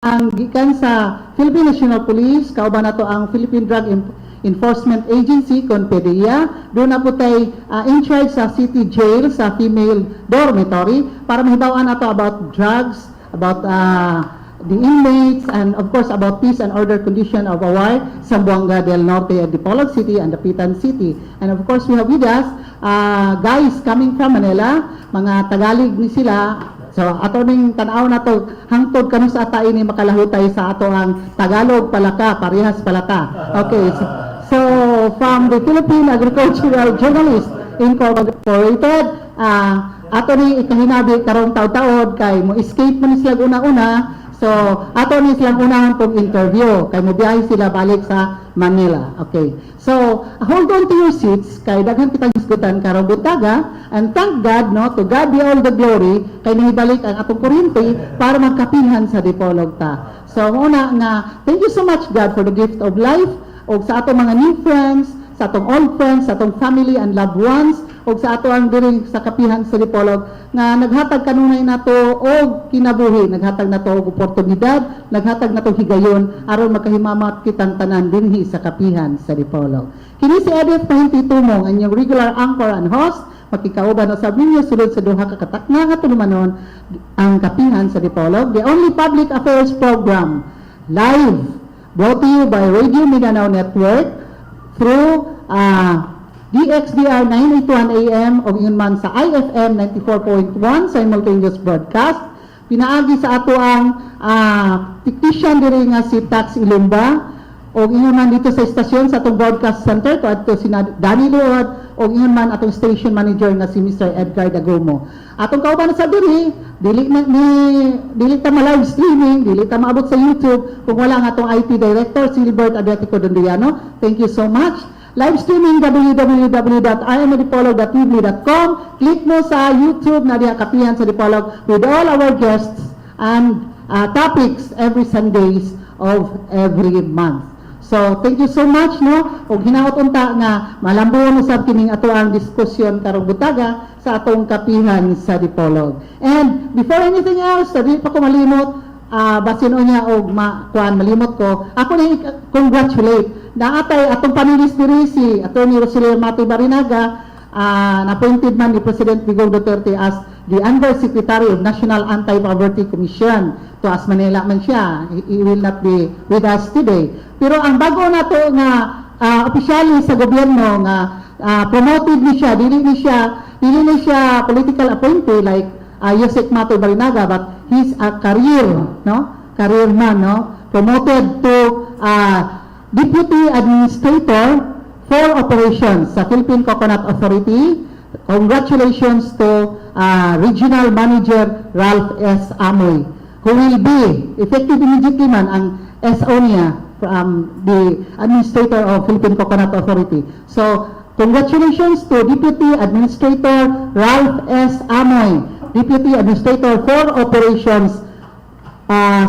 ang gikan sa Philippine National Police, kauban nato ang Philippine Drug Enforcement Agency kon PDEA. Doon na po tayo in charge sa city jail sa female dormitory para mahibawan nato about drugs, about the inmates, and of course about peace and order condition of our Zamboanga del Norte and Dipolog City and Dapitan City. And of course we have with us guys coming from Manila, mga Tagalog ni sila. So ato ning tan-aw nato hangtod kami sa atay ni makalahutay sa ato ang Tagalog palaka, parehas palaka. Okay, so from the Philippine Agricultural Journalist Incorporated, ato ni ikahinabi karong taud-taud kay mo escape man sila una-una. So, ato ni silang unahang pong interview kay mo biyahe sila balik sa Manila. Okay. So, hold on to your seats kay daghan kitang isgutan karong butaga, and thank God, no, to God be all the glory kay nahibalik ang atong kuryente para magkapihan sa Dipolog ta. So, una nga, thank you so much God for the gift of life og sa atong mga new friends, sa atong old friends, sa atong family and loved ones, o sa ato ang diri sa kapihan sa Dipolog nga naghatag kanunay nato og kinabuhi, naghatag nato og oportunidad, naghatag nato higayon aron makahimamat kitang tanan dinhi sa kapihan sa Dipolog. Kini si Edith Pahintitumong, ang inyong regular anchor and host, makikauban sa ninyo sulod sa duha ka katakna nga tulumanon ang kapihan sa Dipolog, the only public affairs program live brought to you by Radio Mindanao Network through DXDR 981 AM o yun man sa IFM 94.1 simultaneous broadcast. Pinaagi sa ato ang technician diri nga si Tax Ilumba o yun man dito sa istasyon sa atong broadcast center to ato si Danny Luod o yun man atong station manager nga si Mr. Edgar Dagomo. Atong kauban sa diri dili ta ma-live streaming, dili ta maabot sa YouTube kung wala nga atong IT director si Gilbert Adetico Dondiano. Thank you so much. Live streaming www.rmndipolog.tv.com. Click mo sa YouTube na diha kapihan sa Dipolog with all our guests and topics every Sundays of every month. So thank you so much, no, og hinaot unta nga malambon usab kining ato ang diskusyon karong butaga sa atong kapihan sa Dipolog. And before anything else, di pa ko malimot, basin niya og malimot ko, ako na congratulate na atay atong panilis diri si Attorney Rosalie Mati Barinaga, na-appointed man ni President Digong Duterte as the Undersecretary of National Anti-Poverty Commission. To as Manila man siya, he will not be with us today. Pero ang bago na to nga opisyali sa gobyerno nga promoted ni siya, dili ni siya political appointee like Yusek Mati Barinaga, but he's a career man, no, promoted to Deputy Administrator for Operations sa Philippine Coconut Authority. Congratulations to Regional Manager Ralph S. Amoy, who will be effective immediately man ang SO niya from the Administrator of Philippine Coconut Authority. So, congratulations to Deputy Administrator Ralph S. Amoy, Deputy Administrator for Operations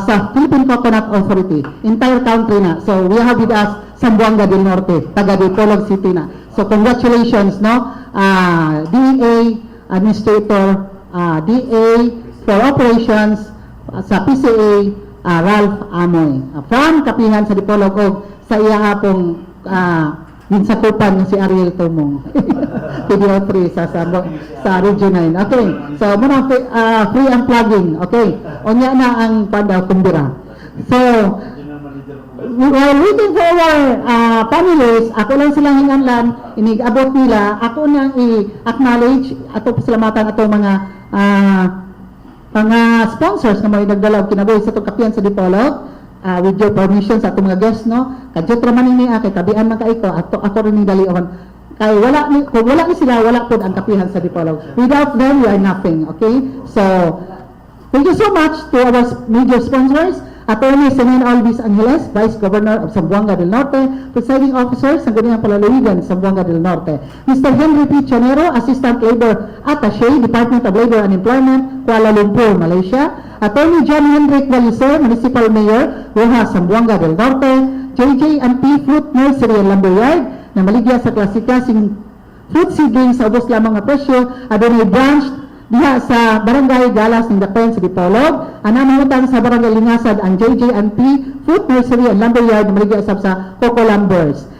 sa Philippine Coconut Authority, entire country na. So we have with us Zamboanga del Norte, taga Dipolog City na. So congratulations, no, DA Administrator, DA for Operations sa PCA, Ralph Amoy, from kapihan sa Dipolog o sa iya pong minsakupan si Ariel Tumong. Pediatry sa Region 9. Okay. So muna free unplugging. Okay. Onya na ang panda kumbira. So while waiting for our panelists, ako lang silang hinganlan, inig-abot nila, ako nang i-acknowledge ato pasalamatan ato mga sponsors na may nagdalaw kinabuhi sa itong kapihan sa Dipolog. With your permission sa atong mga guests, no, kadyo traman ni kay tabian man kaiko ako rin ni dalion kay kung wala ni sila wala pod ang kapihan sa Dipolog. Without them we are nothing. Okay, so thank you so much to our major sponsors, Attorney Senin Alvis Angeles, Vice Governor of Zamboanga del Norte, Presiding Officer sa Ganyan Palalawigan, Zamboanga del Norte, Mr. Henry P. Chanero, Assistant Labor Attaché, Department of Labor and Employment, Kuala Lumpur, Malaysia, Attorney John Hendrik Valiser, Municipal Mayor, Rojas, Zamboanga del Norte, JJ&P Fruit Nursery and Lumberyard, na maligya sa klase-klaseng fruit seedlings sa ubos lamang nga presyo, Adonai Branch diha sa Barangay Galas ng Dapen sa Dipolog. Anamutang sa Barangay Lingasad ang JJ&P Fruit Nursery and Lumberyard na maligya usab sa Coco Lumbers.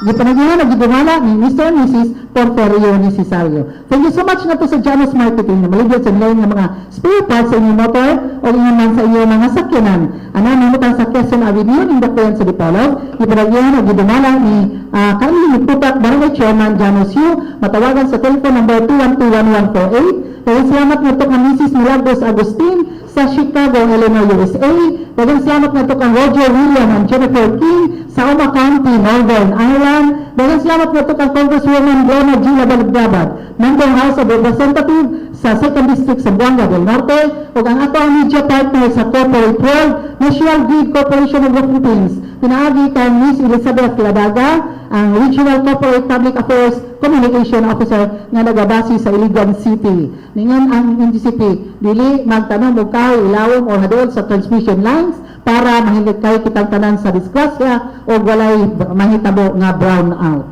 Gipanagihan na gidumala ni Mr. and Mrs. Porferio Necesario. Thank you so much nga to sa Janus Marketing na maligyan sa nila nga mga spare parts sa inyong motor o inyong man sa inyong mga sakyanan. Anamutang sa Quezon Avenue ng Dapen sa Dipolog. Gipanagihan na gidumala ni kami Putak Barangay Chairman Janus Yu. Matawagan sa telephone number 2121148. Dagang salamat nga to kang Mrs. Milagros Agustin sa Chicago, Illinois, USA. Dagang salamat nga to kang Roger William and Jennifer King sa Oma County, Northern Ireland. Dagang salamat nga to kang Congresswoman Glona G. Labalagdabat, Member House of Representative sa 2nd District sa Buanga del Norte, o ang ato ang media partner sa Corporate World, National Grid Corporation of the Philippines. Pinaagi kang Ms. Elizabeth Ladaga, ang Regional Corporate Public Affairs Communication Officer nga nagabasi sa Iligan City. Ningon ang NGCP, dili magtanong og kahoy, ilawom o hadol sa transmission lines para mahilig kayo kitang tanan sa disgrasya o walay mahitabo nga brown out.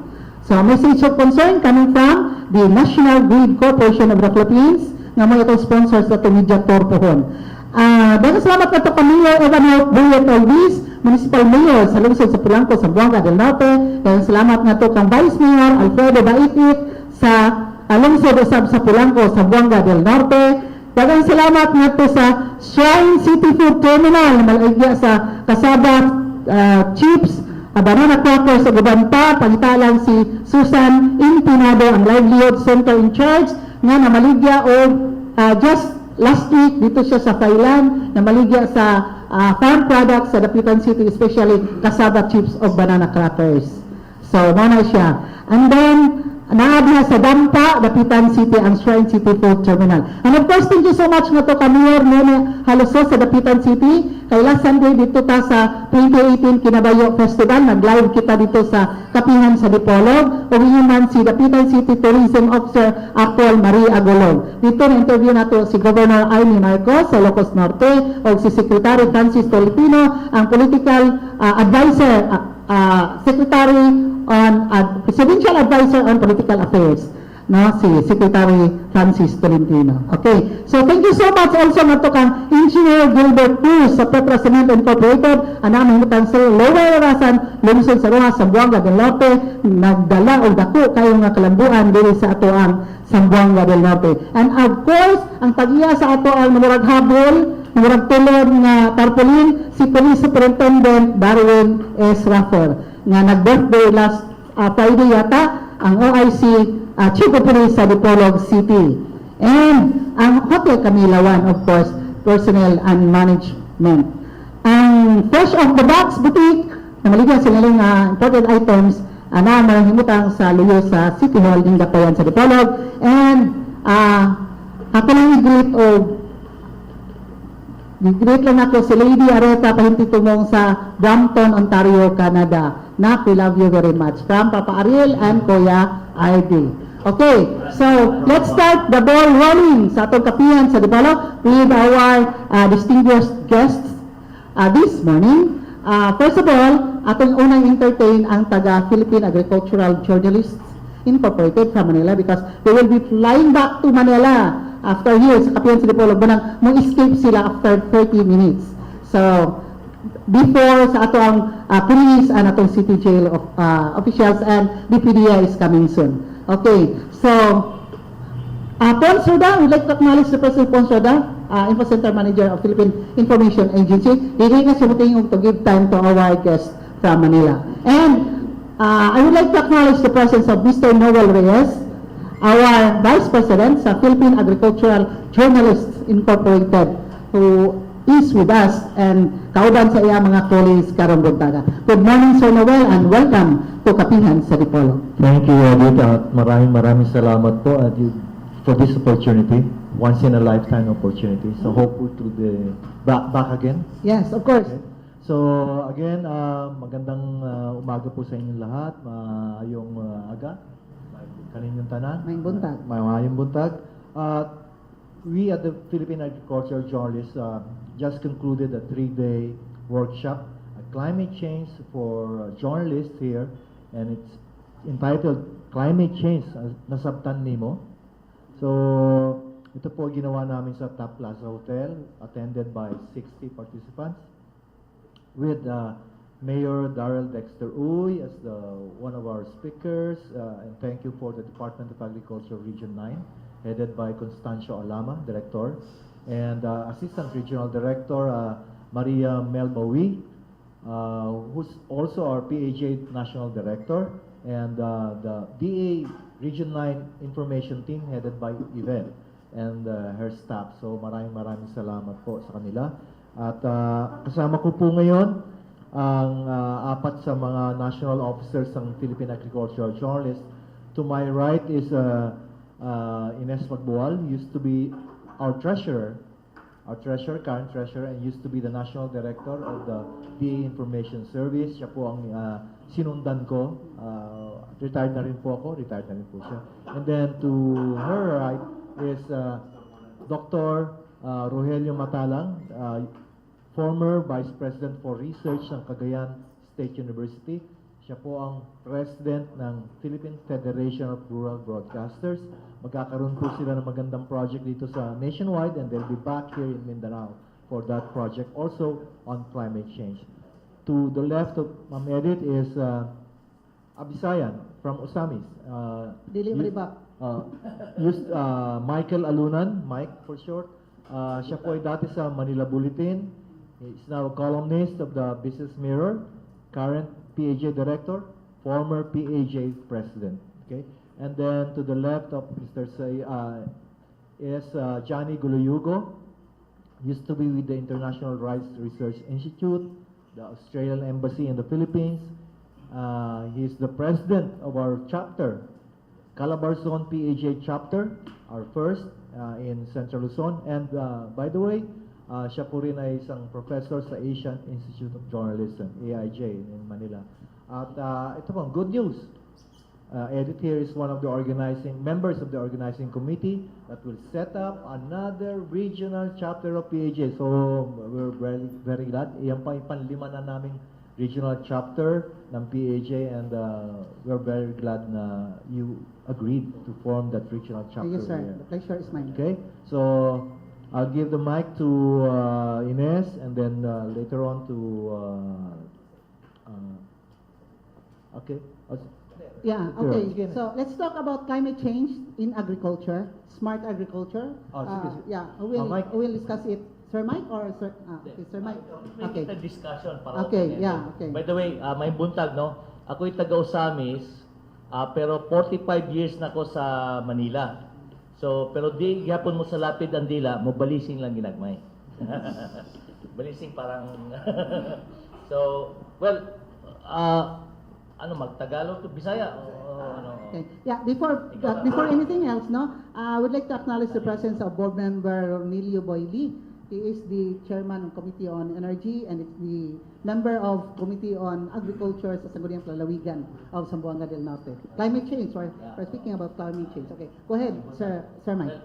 So, message of concern coming from the National Grid Corporation of the Philippines nga mo itong sponsors sa media torpohon. Daghang salamat na ito kang Mayor Evanel Bullet Alvis, Municipal Mayor sa lungsod sa Pulangco sa Buanga del Norte. Daghang salamat na ito kang Vice Mayor Alfredo Baitit sa lungsod usab sa Pulangco sa Buanga del Norte. Daghang salamat na ito sa Shrine City Food Terminal na malaigya sa Kasabat Chips, Banana Crackers sa Gubanta. Pagitalang si Susan Impinado, ang Livelihood Center in Charge nga namaligya o just last week dito siya sa Thailand na maligya sa farm products sa Dapitan City, especially cassava chips of banana crackers. So, muna siya. And then, naabla sa Dampa, Dapitan City, ang Shrine City Food Terminal. And of course, thank you so much nga to Mayor Nene Haloso sa Dapitan City. Kay last Sunday dito ta sa 2018 Kinabayo Festival. Nag-live kita dito sa Kapihan sa Dipolog. O man si Dapitan City Tourism Officer Apol Marie Agolog. Dito na-interview nato si Governor Amy Marcos sa Ilocos Norte o si Secretary Francis Tolentino, ang political advisor, Secretary on Presidential Advisor on Political Affairs, no, si Secretary Francis Tolentino. Okay, so thank you so much also nga to kang Engineer Gilbert Cruz sa Petra Cement Incorporated, anamang hutang sa Lower Orasan, lungsod sa Rojas, Sambuanga del Norte, nagdala o dako kayo nga kalambuan diri sa ato ang Sambuanga del Norte. And of course, ang tagiya sa ato ang namurag habol, namurag tulog nga tarpaulin, si Police Superintendent Darwin S. Raffer, nga nag-birthday last Friday yata, ang OIC Chief of Police sa Dipolog City. And ang Hotel Camilawan, of course, Personnel and Management. Ang Fresh Off the Box Boutique, na maligyan sila ng important items na marahimutang sa luyo sa City Hall ng Dapayan sa Dipolog. And ako lang i-greet lang ako si Lady Areta Pahintitumong sa Brampton, Ontario, Canada. Nak, we love you very much. From Papa Ariel and Kuya RD. Okay, so let's start the ball rolling sa atong kapihan sa Dipolog with our distinguished guests this morning. First of all, atong unang entertain ang taga-Philippine Agricultural Journalists Incorporated from Manila because they will be flying back to Manila after here sa kapihan sa Dipolog. Bunang mag-escape sila after 30 minutes. So, before sa ato ang police and atong city jail of officials and DPDA is coming soon. Okay, so Pons Roda, we'd like to acknowledge the President Pons Roda, Info Center Manager of Philippine Information Agency. Hindi nga simuting to give time to our guests from Manila. And I would like to acknowledge the presence of Mr. Noel Reyes, our Vice President sa Philippine Agricultural Journalists Incorporated, who is with us and kauban sa iya mga colleagues karong buntaga. Good morning, Sir Noel, and welcome to Kapihan sa Dipolog. Thank you, Edith, at maraming salamat po at for this opportunity, once in a lifetime opportunity. So hopeful to the back again. Yes, of course. Okay. So again, magandang umaga po sa inyong lahat. Maayong aga. Kaninyong tanan. Mayong buntag. Mayong buntag. We at the Philippine Agricultural Journalists just concluded a 3-day workshop, climate change for journalists here, and it's entitled Climate Change, nasabtan nimo. So, ito po ginawa namin sa Top Plaza Hotel, attended by 60 participants, with Mayor Darrell Dexter Uy as one of our speakers, and thank you for the Department of Agriculture Region 9, headed by Constancio Alama, Director, and Assistant Regional Director Maria Melbawi, who's also our PAJ National Director, and the DA Region 9 Information Team headed by Yvette and her staff. So maraming salamat po sa kanila. At kasama ko po ngayon ang apat sa mga national officers ng Philippine Agricultural Journalists. To my right is Ines Magbual, used to be our treasurer, current treasurer, and used to be the national director of the DA Information Service. Siya po ang sinundan ko. Retired na rin po siya. And then to her right is Dr. Rogelio Matalang, former Vice President for Research ng Cagayan State University. Siya po ang President ng Philippine Federation of Rural Broadcasters. Magkakaroon po sila ng magandang project dito sa nationwide, and they'll be back here in Mindanao for that project, also on climate change. To the left of Ma'am Edith is Abisayan from Osamis. Delivery back. Michael Alunan, Mike for short. Siya po ay dati sa Manila Bulletin. He's now a columnist of the Business Mirror, current PAJ Director, former PAJ President. Okay, and then to the left of Mr. Is Johnny Guluyugo, used to be with the International Rights Research Institute, the Australian Embassy in the Philippines. He's the president of our chapter, Calabarzon PAJ chapter, our first in Central Luzon. And by the way, siya po rin ay isang professor sa Asian Institute of Journalism, AIJ, in Manila. At ito po, good news. Edith here is one of the members of the organizing committee that will set up another regional chapter of PAJ. So, we're very, very glad. Iyan pa yung panlima na naming regional chapter ng PAJ, and we're very glad na you agreed to form that regional chapter. Yes, sir. Here. The pleasure is mine. Okay, so I'll give the mic to Ines, and then later on to okay. Yeah, Sure. okay. So let's talk about climate change in agriculture, smart agriculture. Sige. Yeah, Mike. we will discuss it. Sir Mike or Sir? Okay, Sir Mike. Okay. May discussion para Okay, open-ended. yeah, okay. By the way, may buntag, no? Ako'y taga-Usamis, pero 45 years na ako sa Manila. So, pero di gihapon mo sa lapid ang dila, mo balising lang ginagmay. Balising parang so, well, magtagalog to Bisaya o ano? Okay. Yeah, before anything else, no, I would like to acknowledge the presence of Board Member Ronilio Boyli. He is the chairman of Committee on Energy and it's the member of Committee on Agriculture sa Sangguniang Lalawigan of Zamboanga del Norte. Climate change, we're speaking about climate change. Okay, go ahead, Sir Mike.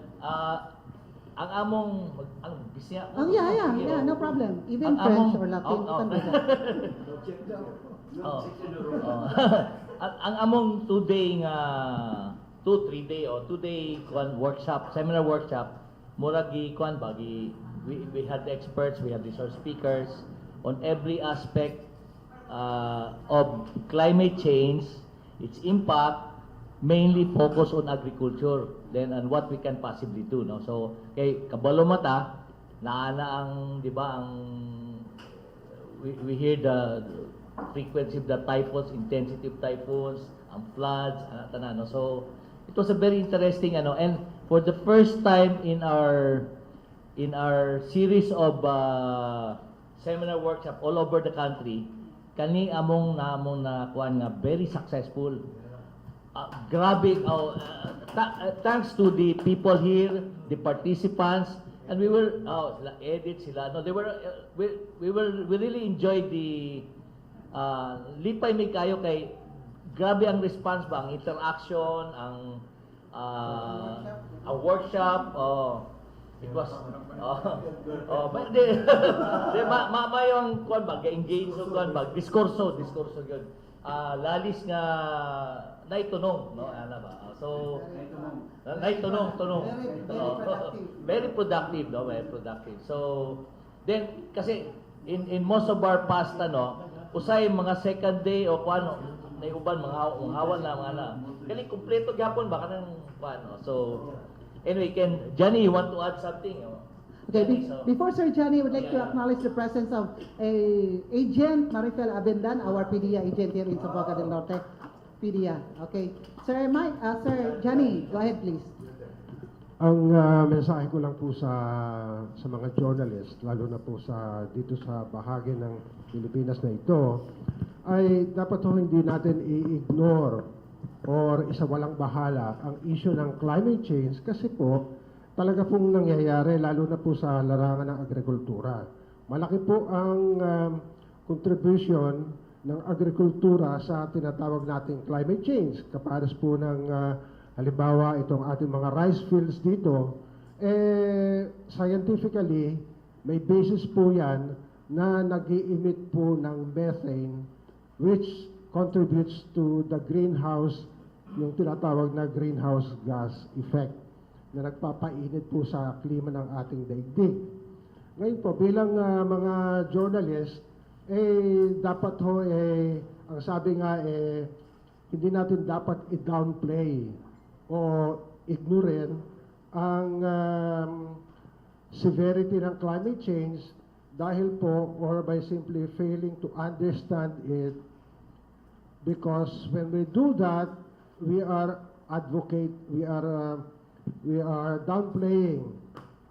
Ang among Bisaya. Oh, yeah, no problem. Even French or Latin, you can do that. Ang among 2-day 2-3 day o 2-day seminar workshop, murag we had experts, we had resource speakers on every aspect of climate change, its impact, mainly focus on agriculture, then and what we can possibly do, no? So kay kabalo mata naana ang, di ba, we hear the frequency of the typhoons, intensity of typhoons, ang floods, no? So it was a very interesting, and for the first time in our series of seminar workshop all over the country, kani among na kuan nga very successful. Grabe, thanks to the people here, the participants, and we were we really enjoyed the lipay may kayo kay grabe ang response ba, ang interaction, ang workshop, it was but yung kuan ba, ga-engage so kuan ba, diskurso gyud. Lalis nga naitunong, no? Ano ba? So, naitunong. Very productive, no? Very productive. So, then, kasi, in most of our past, ano, usay mga second day o kung ano, may uban, mga hawan na, mga na. Kali, kumpleto gyapon, baka nang, ano. So, anyway, Johnny, you want to add something? Okay, Johnny, so, before Sir Johnny, would like to Yeah. acknowledge the presence of agent Marifel Abendan, our PDEA agent here in Zamboanga del Norte. PDEA. Okay. Sir Johnny, go ahead please. Ang mensahe ko lang po sa mga journalist, lalo na po dito sa bahagi ng Pilipinas na ito, ay dapat ho hindi natin i-ignore or isawalang bahala ang issue ng climate change kasi po talaga pong nangyayari lalo na po sa larangan ng agrikultura. Malaki po ang contribution ng agrikultura sa tinatawag nating climate change. Kapares po ng halimbawa itong ating mga rice fields dito, scientifically may basis po yan na nag-i-emit po ng methane which contributes to the greenhouse, yung tinatawag na greenhouse gas effect na nagpapainit po sa klima ng ating daigdig. Ngayon po, bilang mga journalist, dapat ho, ang sabi nga, hindi natin dapat i-downplay o ignorin ang severity ng climate change dahil po, or by simply failing to understand it, because when we do that, we are downplaying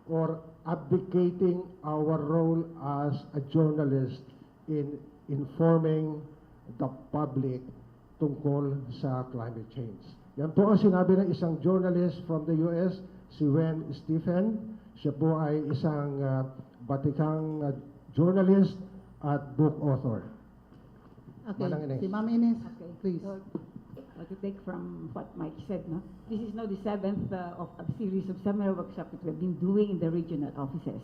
or abdicating our role as a journalist in informing the public tungkol sa climate change. Yan po ang sinabi ng isang journalist from the US, si Wen Stephen. Siya po ay isang batikang journalist at book author. Okay, Manang Ines. si Ma'am Ines, Okay. please. So, to take from what Mike said, no? This is now the seventh of a series of seminar workshops that we've been doing in the regional offices.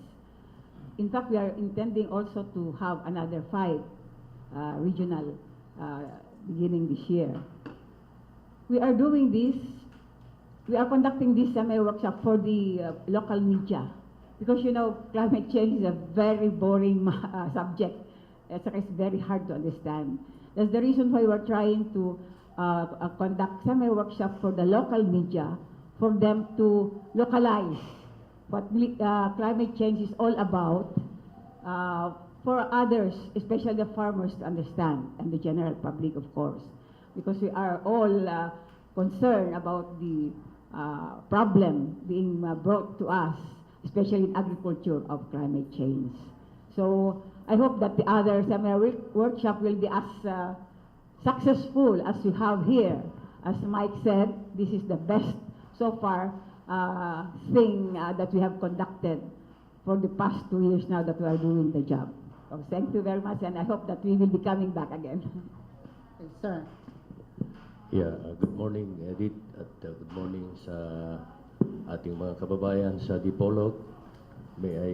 In fact, we are intending also to have another 5 regional beginning this year. We are doing this, we are conducting this seminar workshop for the local media because, you know, climate change is a very boring subject. It's very hard to understand. That's the reason why we're trying to conduct seminar workshop for the local media for them to localize what climate change is all about for others, especially the farmers, to understand, and the general public, of course, because we are all concerned about the problem being brought to us, especially in agriculture, of climate change. So I hope that the other seminar workshop will be as successful as we have here. As Mike said, this is the best so far thing that we have conducted for the past 2 years now that we are doing the job. So thank you very much, and I hope that we will be coming back again. Okay, sir. Yeah, good morning, Edith, at good morning sa ating mga kababayan sa Dipolog. May I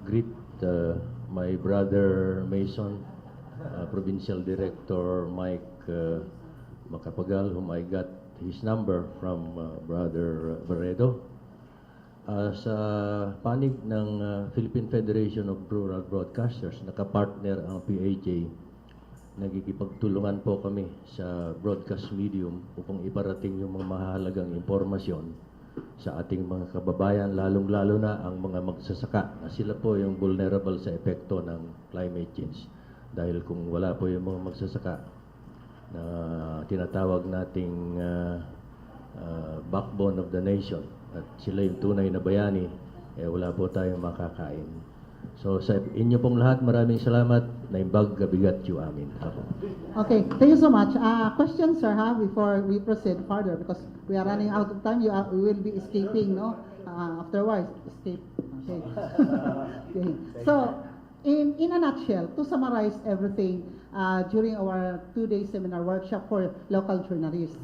greet my brother Mason, Provincial Director Mike Macapagal, whom I got his number from Brother Barredo. Sa panig ng Philippine Federation of Rural Broadcasters, nakapartner ang PAJ. Nagkikipagtulungan po kami sa broadcast medium upang iparating yung mga mahalagang impormasyon sa ating mga kababayan, lalong-lalo na ang mga magsasaka na sila po yung vulnerable sa epekto ng climate change. Dahil kung wala po yung mga magsasaka na tinatawag nating backbone of the nation at sila yung tunay na bayani, wala po tayong makakain. So sa inyo pong lahat, maraming salamat. Naimbag kabigat yung amin. Okay, thank you so much. Questions, sir, before we proceed further, because we are running out of time. We will be escaping, no? Afterwards, escape. Okay. Okay. So, in a nutshell, to summarize everything during our 2-day seminar workshop for local journalists,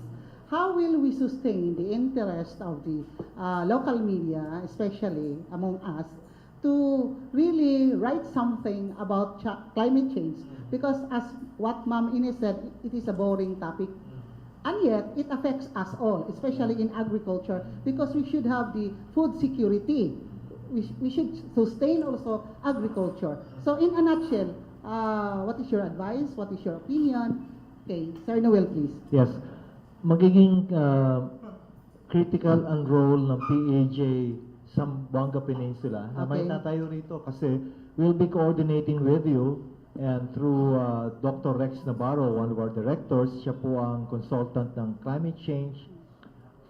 how will we sustain the interest of the local media, especially among us, to really write something about climate change? Because as what Ma'am Ines said, it is a boring topic. And yet, it affects us all, especially in agriculture, because we should have the food security. We should sustain also agriculture. So in a nutshell, what is your advice? What is your opinion? Okay, Sir Noel, please. Yes, magiging critical ang role ng PAJ sa Buanga Peninsula. Okay. Namay na tayo rito kasi we'll be coordinating with you and through Dr. Rex Navarro, one of our directors, siya po ang consultant ng climate change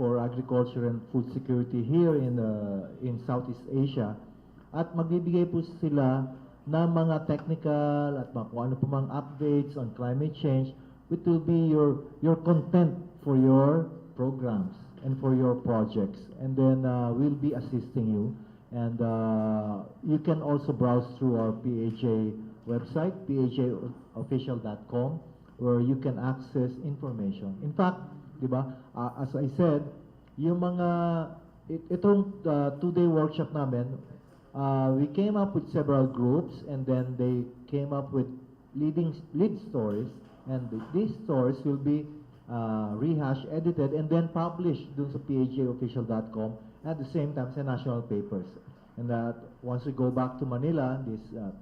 for agriculture and food security here in Southeast Asia. At magbibigay po sila ng mga technical at kung ano po mga updates on climate change, which will be your content for your programs and for your projects. And then we'll be assisting you. And you can also browse through our PHA website, phaofficial.com, where you can access information. In fact, di ba, as I said, yung mga, itong two-day workshop namin, we came up with several groups and then they came up with lead stories, and these stories will be rehashed, edited, and then published dun sa phaofficial.com at the same time sa national papers. And that once we go back to Manila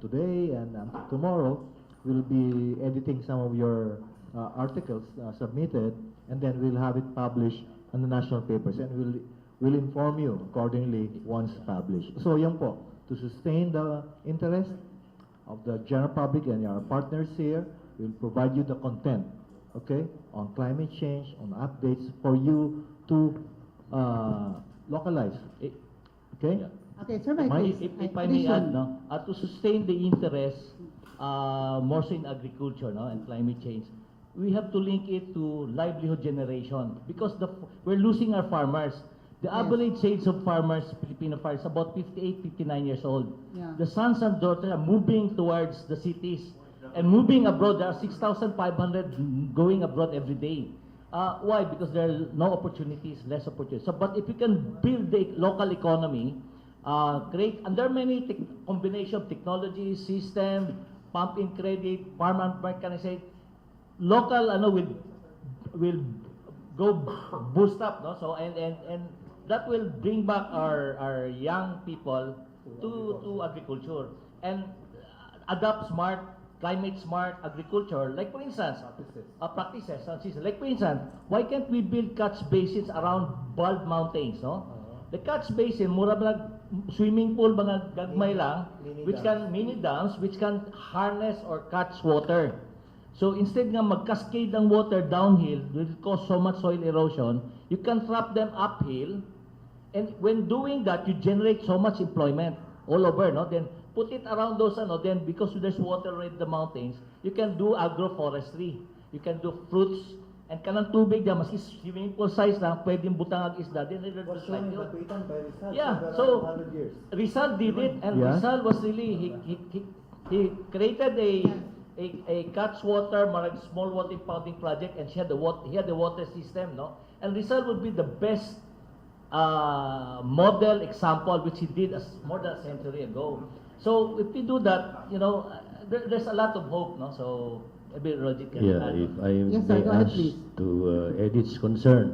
today and tomorrow, we'll be editing some of your articles submitted, and then we'll have it published on the national papers, and we'll inform you accordingly once published. So yan po, to sustain the interest of the general public and our partners here, we'll provide you the content, okay, on climate change, on updates for you to localize. Okay? Yeah. Okay, Sir Mike, please. If I may add, no, to sustain the interest, more so in agriculture, no, and climate change, we have to link it to livelihood generation because we're losing our farmers. The Yes. average age of farmers, Filipino farmers, about 58, 59 years old. Yeah. The sons and daughters are moving towards the cities and moving abroad. There are 6,500 going abroad every day. Why? Because there are no opportunities, less opportunities. So, but if we can build the local economy, create, and there are many combination of technology, system, pump-in credit, farm and mechanization, local, will go boost up, no? So, and that will bring back our young people to agriculture and adopt smart, climate smart agriculture. Like for instance, practices. Like for instance, why can't we build catch basins around bald mountains, no? The catch basin, mura ba swimming pool mga gagmay lang, mini dams, which can harness or catch water. So instead nga mag-cascade ang water downhill, will cause so much soil erosion, you can trap them uphill, and when doing that, you generate so much employment all over, no? Then put it around those, then because there's water in the mountains, you can do agroforestry, you can do fruits, and kanang tubig dyan, maski swimming pool size lang, pwedeng butang ang isda, then just like yun. Yeah, so Rizal did it, and Yeah. Rizal was really, he created a catch water, marag small water impounding project, and he had the water system, no? And Rizal would be the best model example, which he did more than a century ago. So if we do that, there's a lot of hope, no? So maybe Roger can Yeah, add. if I Yes, sir, may go ahead, ask please. to Edith's concern,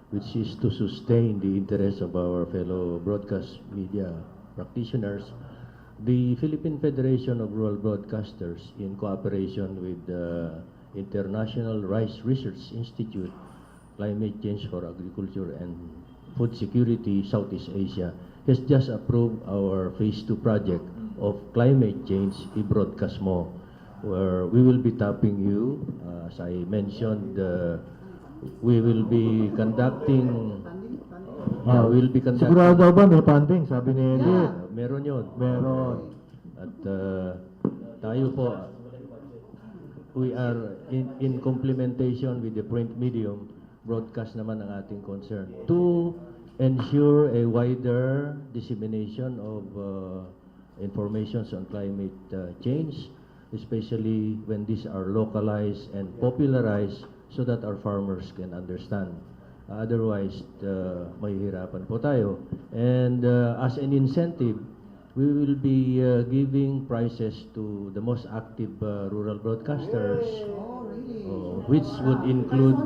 which is to sustain the interest of our fellow broadcast media practitioners, the Philippine Federation of Rural Broadcasters, in cooperation with the International Rice Research Institute, Climate Change for Agriculture and Food Security, Southeast Asia, has just approved our Phase 2 project of climate change i-broadcast mo, where we will be tapping you. As I mentioned, we will be conducting Sigurado daw ba may funding, sabi ni Edith? meron yun. Meron. At tayo po, we are in complementation with the print medium, broadcast naman ang ating concern to ensure a wider dissemination of informations on climate change, especially when these are localized and popularized so that our farmers can understand. Otherwise, mahihirapan po tayo. And as an incentive, we will be giving prizes to the most active rural broadcasters, Oh, really? which would include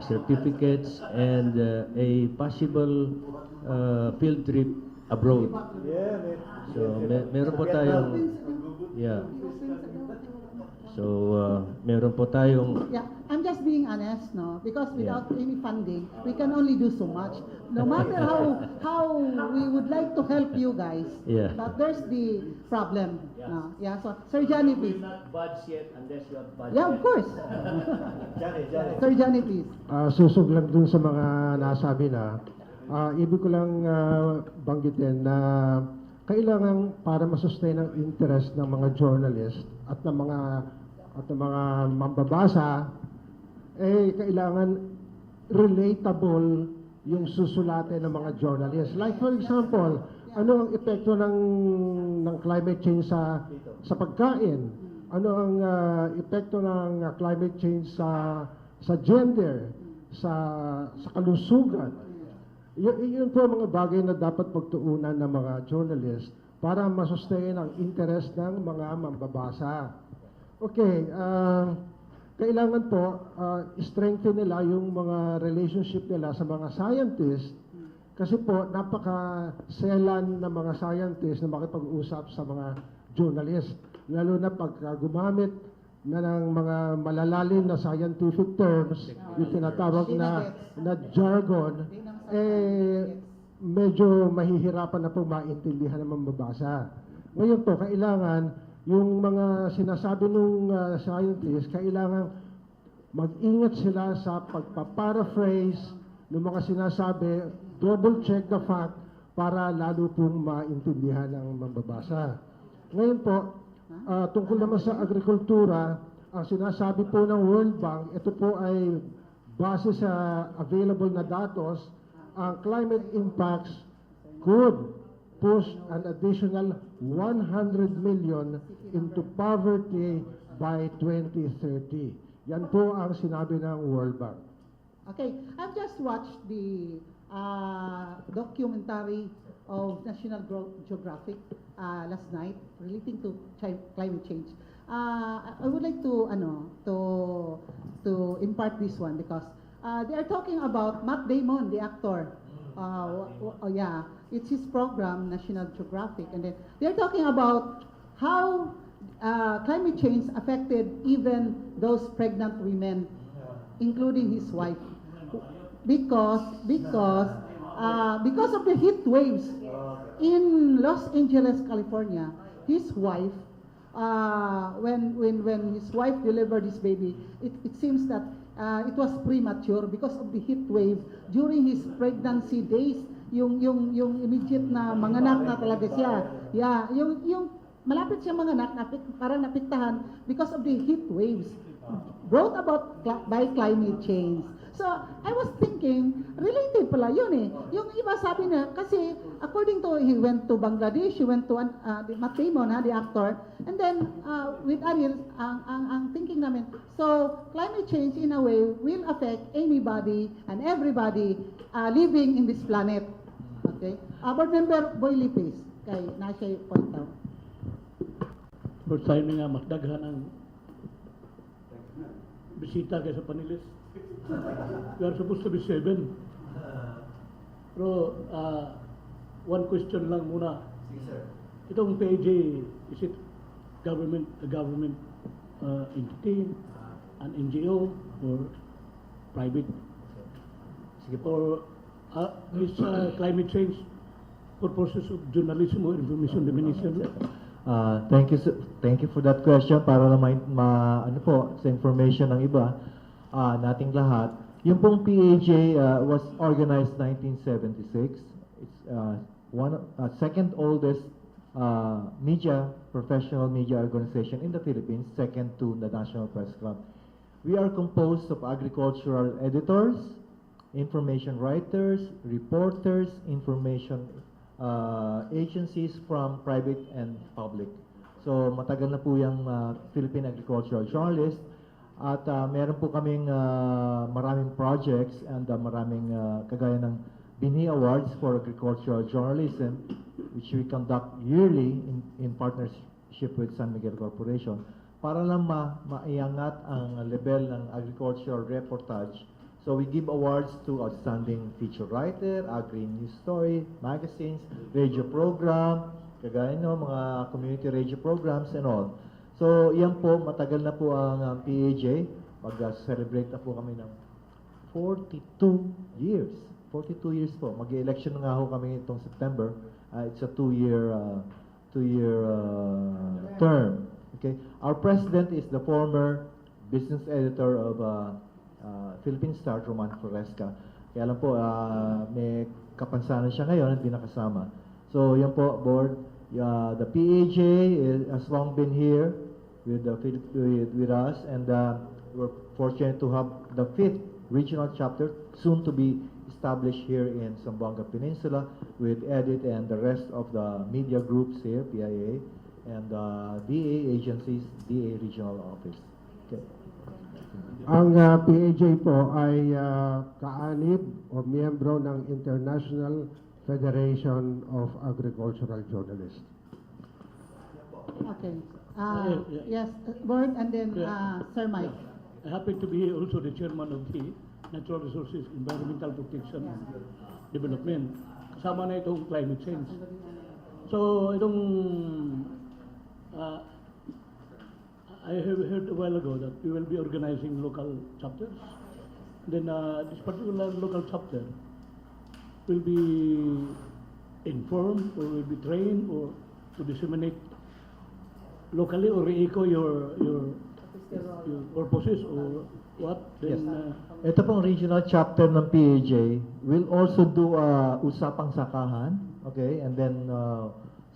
certificates, and a possible field trip abroad. So, meron po tayong, yeah. So, meron po tayong, Yeah, I'm just being honest, no? Because without any funding, we can only do so much. No matter how we would like to help you guys, Yeah. but there's the problem. No? Yeah, so Sir Johnny, We will please. not budge yet unless you have budget. Yeah, of course. Sir Johnny, please. Susog lang dun sa mga nasabi na, ibig ko lang banggitin na kailangan para masustain ang interest ng mga journalist at ng mga mambabasa, kailangan relatable yung susulatin ng mga journalist. Like for example, ano ang epekto ng climate change sa pagkain? Ano ang epekto ng climate change sa gender, sa kalusugan? Yun po ang mga bagay na dapat pagtuunan ng mga journalist para masustain ang interest ng mga mambabasa. Okay, kailangan po strengthen nila yung mga relationship nila sa mga scientists kasi po napaka-selan ng mga scientists na makipag-usap sa mga journalist. Lalo na pag gumamit na ng mga malalalim na scientific terms, yung tinatawag na jargon, medyo mahihirapan na po maintindihan ng mambabasa. Ngayon po, kailangan yung mga sinasabi ng scientists, kailangan mag-ingat sila sa pagpa-paraphrase ng mga sinasabi, double check the fact para lalo pong maintindihan ng mambabasa. Ngayon po, tungkol naman sa agrikultura, ang sinasabi po ng World Bank, ito po ay base sa available na datos, ang climate impacts could push an additional 100 million into poverty by 2030. Yan po ang sinabi ng World Bank. Okay, I've just watched the documentary of National Geographic last night relating to climate change. I would like to impart this one because they are talking about Matt Damon, the actor. Yeah, it's his program, National Geographic, and then they're talking about how climate change affected even those pregnant women, including his wife, because of the heat waves in Los Angeles, California. His wife, when his wife delivered his baby, it seems that it was premature because of the heat wave during his pregnancy days. Yung immediate na manganak na talaga siya. Yeah, yung malapit siya manganak, parang napiktahan because of the heat waves brought about by climate change. So, I was thinking, related pala yun eh. Yung iba sabi na, kasi according to, he went to Bangladesh, he went to Matt Damon, the actor, and then with Ariel, ang thinking namin, so climate change in a way will affect anybody and everybody living in this planet. Okay? Board Member Boyle, please. Kay Nasha point out. First time nga mas daghan ang bisita kaysa Panilis. We are supposed to be 7. Pero one question lang muna. Itong PAJ, is it a government entity, an NGO, or private? Or is climate change purposes of journalism or information dissemination? Thank you for that question para ano po sa information ng iba nating lahat. Yung pong PAJ was organized 1976. It's second oldest professional media organization in the Philippines, second to the National Press Club. We are composed of agricultural editors, information writers, reporters, information agencies from private and public. So matagal na po yung Philippine agricultural journalists at meron po kaming maraming projects and maraming kagaya ng Binhi Awards for Agricultural Journalism which we conduct yearly in partnership with San Miguel Corporation. para lang maiangat ang level ng agricultural reportage. So we give awards to outstanding feature writer, agri news story, magazines, radio program, kagaya no, mga community radio programs and all. So yan po, matagal na po ang PAJ. Mag-celebrate na po kami ng 42 years. 42 years po. Mag-election na nga ho kami itong September. It's a two-year term. Okay. Our president is the former business editor of Philippine Star, Roman Floresca. Kaya lang po, may kapansanan siya ngayon at hindi nakasama. So, yan po, board. The PAJ has long been here with us, and we're fortunate to have the 5th regional chapter soon to be established here in Zamboanga Peninsula with Edit and the rest of the media groups here, PIA, and DA agencies, DA regional office. Okay. Ang PAJ po ay kaanib o miyembro ng International Federation of Agricultural Journalists. Okay. Yeah. Yes, board, and then Yeah. Sir Mike. I happen to be also the chairman of the Natural Resources, Environmental Protection and Development. Kasama na itong climate change. So, itong I have heard a while ago that we will be organizing local chapters. Then this particular local chapter will be informed or will be trained or to disseminate locally or re-echo your purposes or what? Yes. Then Ito pong regional chapter ng PAJ will also do usapang sakahan, okay? And then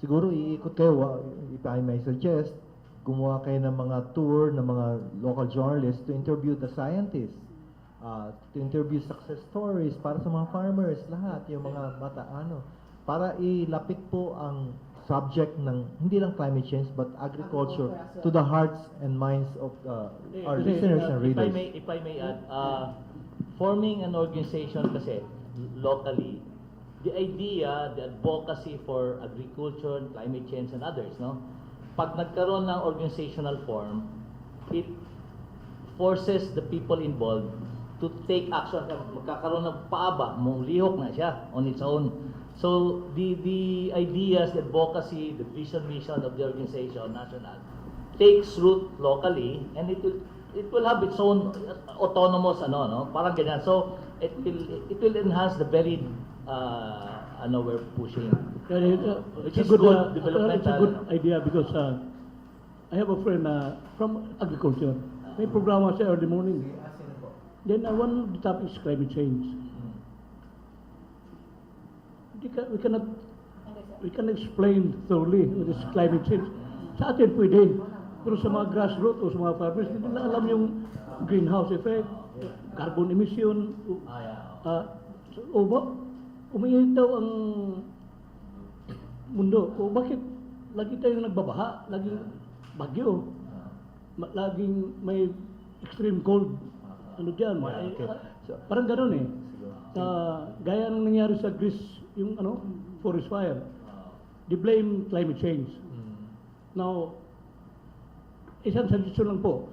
siguro iikot kayo, if I may suggest, gumawa kayo ng mga tour ng mga local journalists to interview the scientists, to interview success stories para sa mga farmers, lahat, yung mga para ilapit po ang subject ng hindi lang climate change but agriculture to the hearts and minds of our listeners and readers. If I may add, forming an organization kasi locally, the idea, the advocacy for agriculture, climate change and others, no? Pag nagkaroon ng organizational form, it forces the people involved to take action. Magkakaroon ng paaba, lihok na siya on its own. So the ideas, the advocacy, the vision, mission of the organization national takes root locally, and it will have its own autonomous parang ganyan. So it will enhance the very we're pushing. It's a is good, good it's a developmental, good idea because I have a friend from agriculture. May programa sa early morning. Then one of the topics is climate change. We cannot explain thoroughly what is climate change. Sa atin pwede, pero sa mga grassroots o sa mga farmers, hindi nila alam yung greenhouse effect, carbon emission. Umiinit daw ang mundo. O bakit lagi tayong nagbabaha, laging bagyo, laging may extreme cold. Ano dyan? Parang gano'n eh. Gaya ng nangyari sa Greece, yung forest fire. They blame climate change. Now, isang suggestion lang po.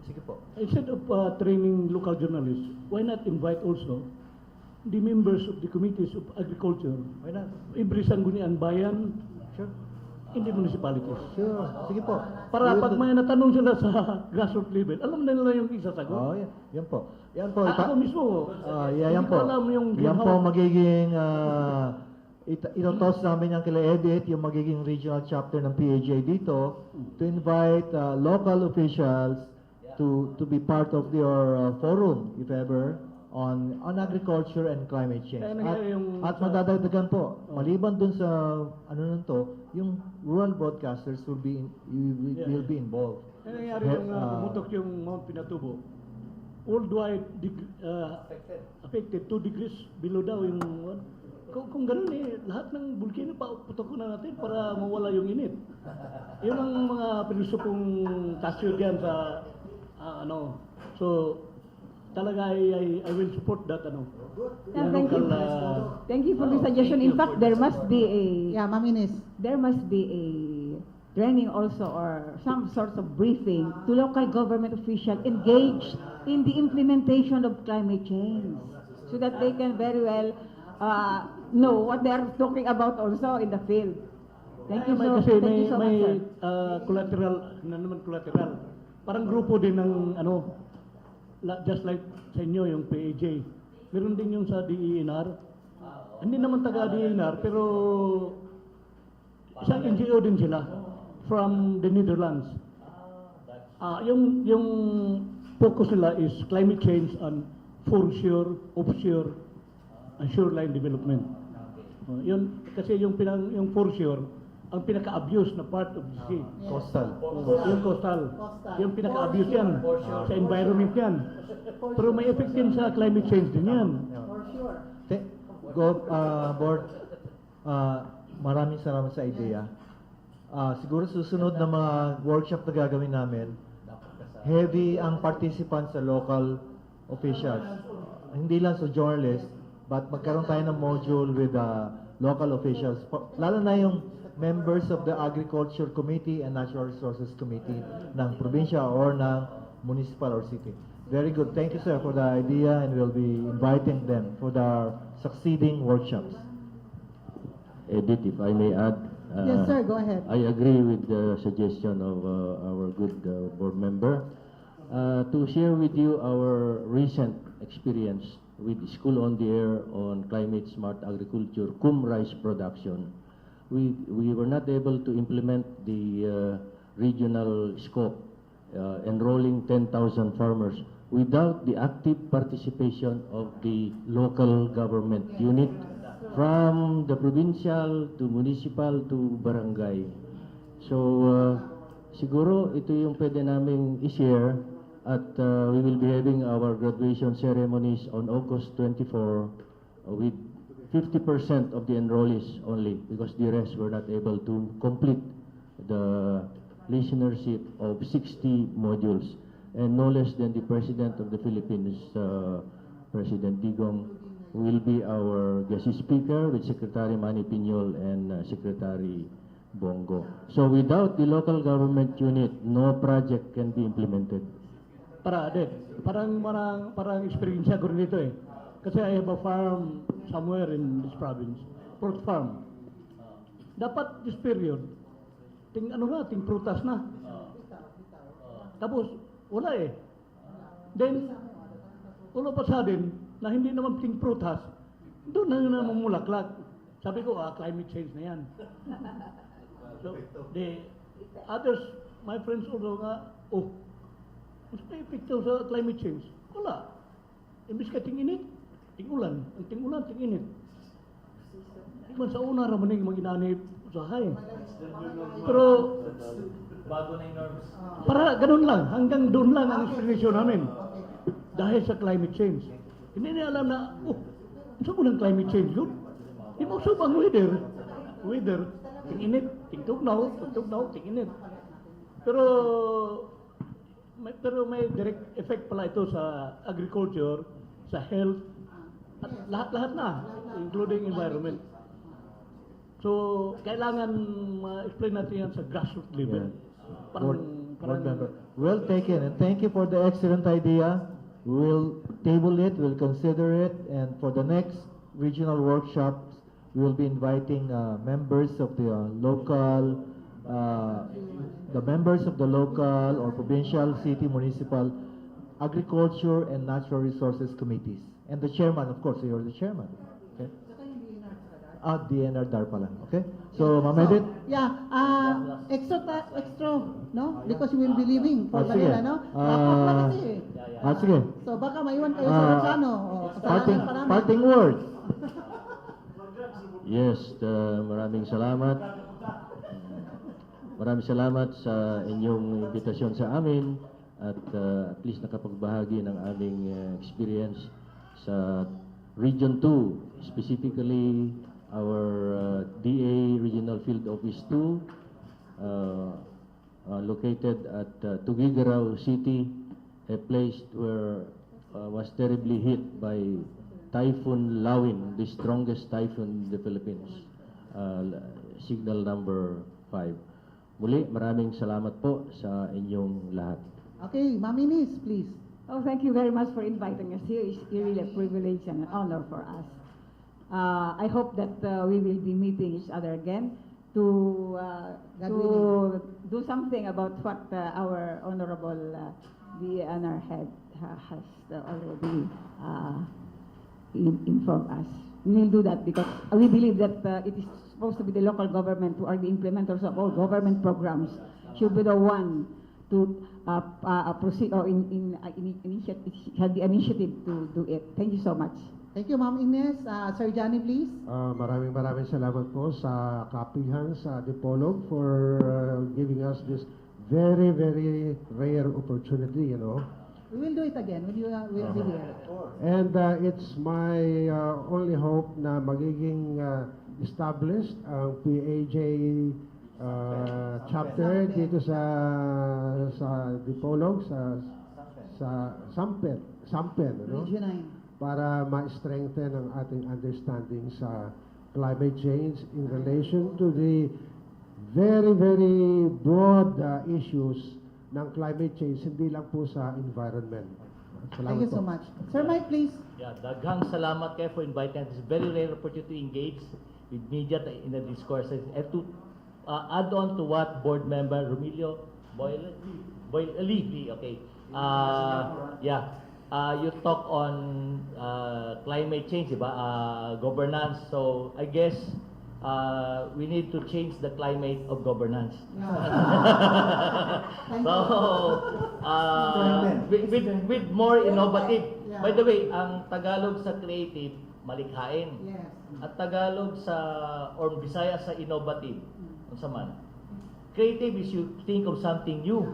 Sige po. Instead of training local journalists, why not invite also the members of the committees of agriculture, Why not? every sangguniang bayan, Sure. in the municipalities. Sure. Sige po. Para pag may natanong sila sa grassroots level, alam na nila yung isasagot. Oh, yan po. Yan po. Ako mismo, Yan hindi po. ko alam yung Yan po greenhouse. magiging itotos namin yung kila Edit, yung magiging regional chapter ng PAJ dito to invite local officials to be part of your forum, if ever, on agriculture and climate change. Kaya nangyari yung At sa- madadagdagan po, maliban dun sa yung rural broadcasters will be involved. Kaya nangyari yung pumutok yung Mount Pinatubo. Worldwide affected 2 degrees below daw yung kung gano'n lahat ng bulkano putokin na natin para mawala yung init. Yun ang mga pilusupong tasyo diyan sa So talaga I will support that Yeah, thank you. Thank you for the suggestion. In fact, there must be a Yeah, Ma'am Ines. there must be a training also or some sorts of briefing to local government officials engaged in the implementation of climate change so that they can very well know what they are talking about also in the field. Thank you so, Kasi thank you so much, sir. collateral, na naman collateral. Parang grupo din ng ano, just like sa inyo yung PAJ. Meron din yung sa DENR. Hindi naman taga DENR pero isang NGO din sila from the Netherlands. Yung focus nila is climate change and foreshore, offshore, and shoreline development. Yun kasi yung foreshore ang pinaka-abuse na part of the sea. Coastal. Yung coastal. Yung pinaka-abuse yan sa environment yan. Pero may effect din sa climate change din yan. Board, maraming salamat sa idea. Siguro susunod na mga workshop na gagawin namin, heavy ang participants sa local officials. Hindi lang sa journalists, but magkaroon tayo ng module with local officials. Lalo na yung members of the Agriculture Committee and Natural Resources Committee ng probinsya or ng municipal or city. Very good. Thank you, sir, for the idea, and we'll be inviting them for the succeeding workshops. Edith, if I may add. Yes, sir, go ahead. I agree with the suggestion of our good board member. To share with you our recent experience with School on the Air on climate smart agriculture, rice production. We were not able to implement the regional scope, enrolling 10,000 farmers without the active participation of the local government unit from the provincial to municipal to barangay. So, siguro ito yung pwede naming i-share at we will be having our graduation ceremonies on August 24 with 50% of the enrollees only because the rest were not able to complete the listenership of 60 modules. And no less than the President of the Philippines, President Digong, will be our guest speaker with Secretary Manny Piñol and Secretary Bongo. So without the local government unit, no project can be implemented. Parang experience ko rin dito eh. Kasi I have a farm somewhere in this province, pork farm. Dapat this period, ting prutas na. Tapos, wala eh. Then, all of a sudden, na hindi naman ting prutas, doon na mamulaklak. Sabi ko, climate change na yan. So, the others, my friends also nga, mas may epekto sa climate change. Wala. Imbis ka ting-init, ting-ulan. Ang ting-ulan, ting-init. Ikman sa una, ramaning mag-inanip usahay. Pero, Bago na yung norms. para ganun lang, hanggang doon lang ang explanation namin. Dahil sa climate change. Hindi niya alam na, saan ko ng climate change yun? Di mo subang weather, ting-init, ting-tugnaw, ting-init. Pero may direct effect pala ito sa agriculture, sa health, at lahat-lahat na, including environment. So, kailangan ma-explain natin yan sa grassroots level. Board member, well taken, and thank you for the excellent idea. We'll table it, we'll consider it, and for the next regional workshops, we will be inviting members of the local or provincial, city, municipal, agriculture, and natural resources committees. And the chairman, of course, you're the chairman. Okay? DNR DAR pala. Okay? So, Ma'am Edith? Extra, no? Because we will be leaving for sige. Manila, no? Dapat na kasi. Sige. So, baka maiwan kayo sa Rosano. Parting words. Yes, maraming salamat. Maraming salamat sa inyong imbitasyon sa amin at least nakapagbahagi ng aming experience sa Region 2, specifically our DA Regional Field Office 2, located at Tuguegarao City, a place where was terribly hit by Typhoon Lawin, the strongest typhoon in the Philippines, signal number 5. muli, maraming salamat po sa inyong lahat. Okay, Ma'am Ines, please. Oh, thank you very much for inviting us here. It's really a privilege and an honor for us. I hope that we will be meeting each other again to do something about what our honorable DNR head has already informed us. We will do that because we believe that it is supposed to be the local government who are the implementers of all government programs should be the one to proceed or have the initiative to do it. Thank you so much. Thank you, Ma'am Ines. Sir Johnny, please. Maraming salamat po sa Kapihan, sa Dipolog for giving us this very, very rare opportunity, you know. We will do it again when you will be here. And it's my only hope na magiging established ang PAJ chapter dito sa Dipolog, sa Sampen, ano? Region 9. Para ma-strengthen ang ating understanding sa climate change in relation to the very, very broad issues ng climate change, hindi lang po sa environment. Thank you so much. Sir Mike, please. Yeah, daghang salamat kayo for inviting us. It's a very rare opportunity to engage with media in the discourses. And to add on to what board member Romilio Boyle, okay. You talk on climate change, diba? Governance. So I guess we need to change the climate of governance. So with more innovative. Yeah. By the way, ang Tagalog sa creative, malikhain. Yes. At Tagalog sa or Bisaya sa innovative. Unsa man? Creative is you think of something new.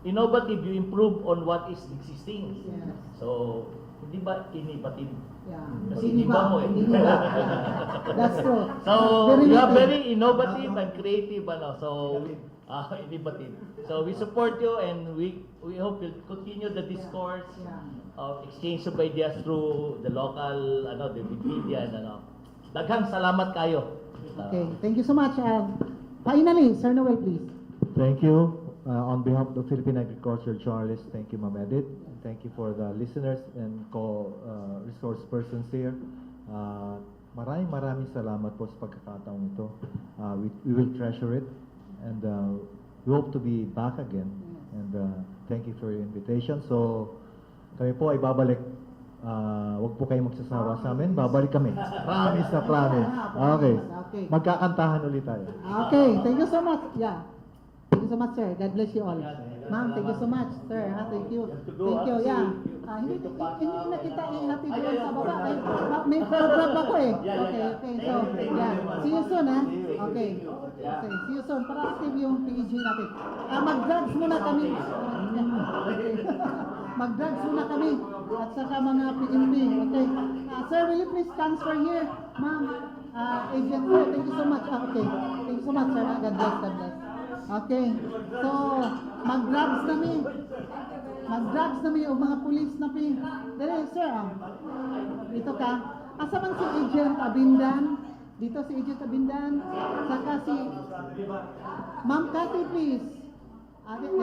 Innovative, you improve on what is existing. Yes. So, hindi ba innovative? Yeah. Kasi iniba mo eh. Iniba. That's true. So, Very you are little. very innovative and creative, ano. So, innovative. So, we support you and we hope you'll continue the discourse of exchange of ideas through the local, the media and Daghang salamat kayo. Okay, thank you so much. Finally, Sir Noel, please. Thank you. On behalf of the Philippine Agriculture Journalists, thank you, Ma'am Edith. And thank you for the listeners and resource persons here. Maraming salamat po sa pagkakataong ito. We will treasure it and we hope to be back again. And thank you for your invitation. So, kami po ay babalik. Huwag po kayo magsasawa sa amin. Babalik kami. Promise na promise. Okay. Okay. Magkakantahan ulit tayo. Okay, thank you so much. Yeah. Thank you so much, sir. God bless you all. Ma'am, thank you so much, sir. Thank you. Thank you. Yeah. Hindi na kita ihati doon sa baba. May program ako eh. Okay. So, yeah. See you soon, ha? Okay. See you soon. Para active yung PEG natin. Mag-drugs muna kami. Okay. Mag-drugs muna kami. At saka mga PNP. Okay. Sir, will you please transfer here? Ma'am, agent, sir, thank you so much. Okay. Thank you so much, sir. God bless. God bless. Okay. So, mag-drugs nami. Mag-drugs nami o mga pulis na pi. Dere, sir, dito ka. Asa man si Agent Abindan? Dito si Agent Abindan. Saka si Ma'am Cathy, please. Sige,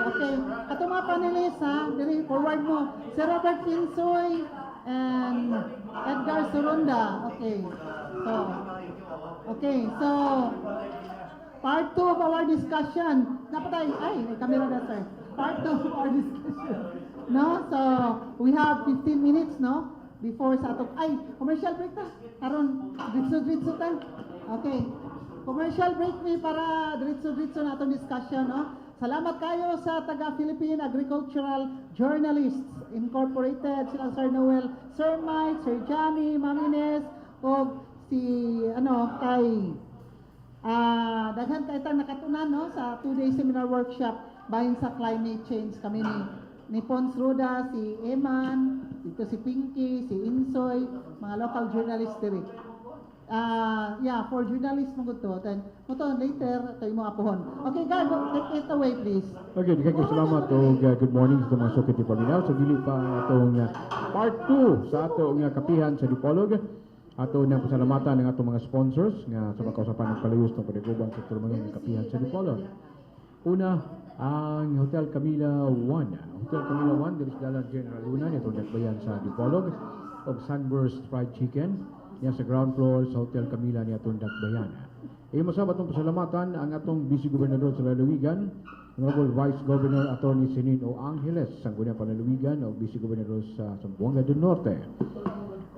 okay. Kato mga panelists, ha? Dere, forward mo. Si Robert Pinsoy and Edgar Surunda. Okay, so part 2 of our discussion. Napatay, may camera na, sir. Part 2 of our discussion. No? So, we have 15 minutes, no? Before sa atong, commercial break ta. Karon, dritso ta. Okay. Commercial break mi para dritso na atong discussion, no? Salamat kayo sa taga-Philippine Agricultural Journalists Incorporated, sila Sir Noel, Sir Mike, Sir Johnny, Ma'am Ines, o si, kay daghan kayo tang nakatunan, no, sa 2-day seminar workshop bahin sa climate change. Kami ni Pons Ruda, si Eman, dito si Pinky, si Insoy, mga local journalists diri. For journalists mo to. Then, later, tayo mo apuhon. Okay, guys, take it away, please. Okay, salamat o good morning sa mga sukit ni Paminaw. So, dili pa itong part 2 sa atong kapihan sa Dipolog. Ato na pasalamatan ng atong mga sponsors nga sa makausapan ng palayos ng paniguban sa Turmanong Kapihan sa Dipolog. Una, ang Hotel Camila 1. Hotel Camila 1, dito sa Dalan General Luna, nitong dakbayan sa Dipolog, o Sunburst Fried Chicken, niya sa ground floor sa Hotel Camila niya itong dakbayan. Masab atong pasalamatan ang atong Vice Gobernador sa Lalawigan, Honorable Vice Governor Attorney Sinin O. Angeles, sa Sangguniang Panlalawigan o Vice Gobernador sa Zamboanga del Norte.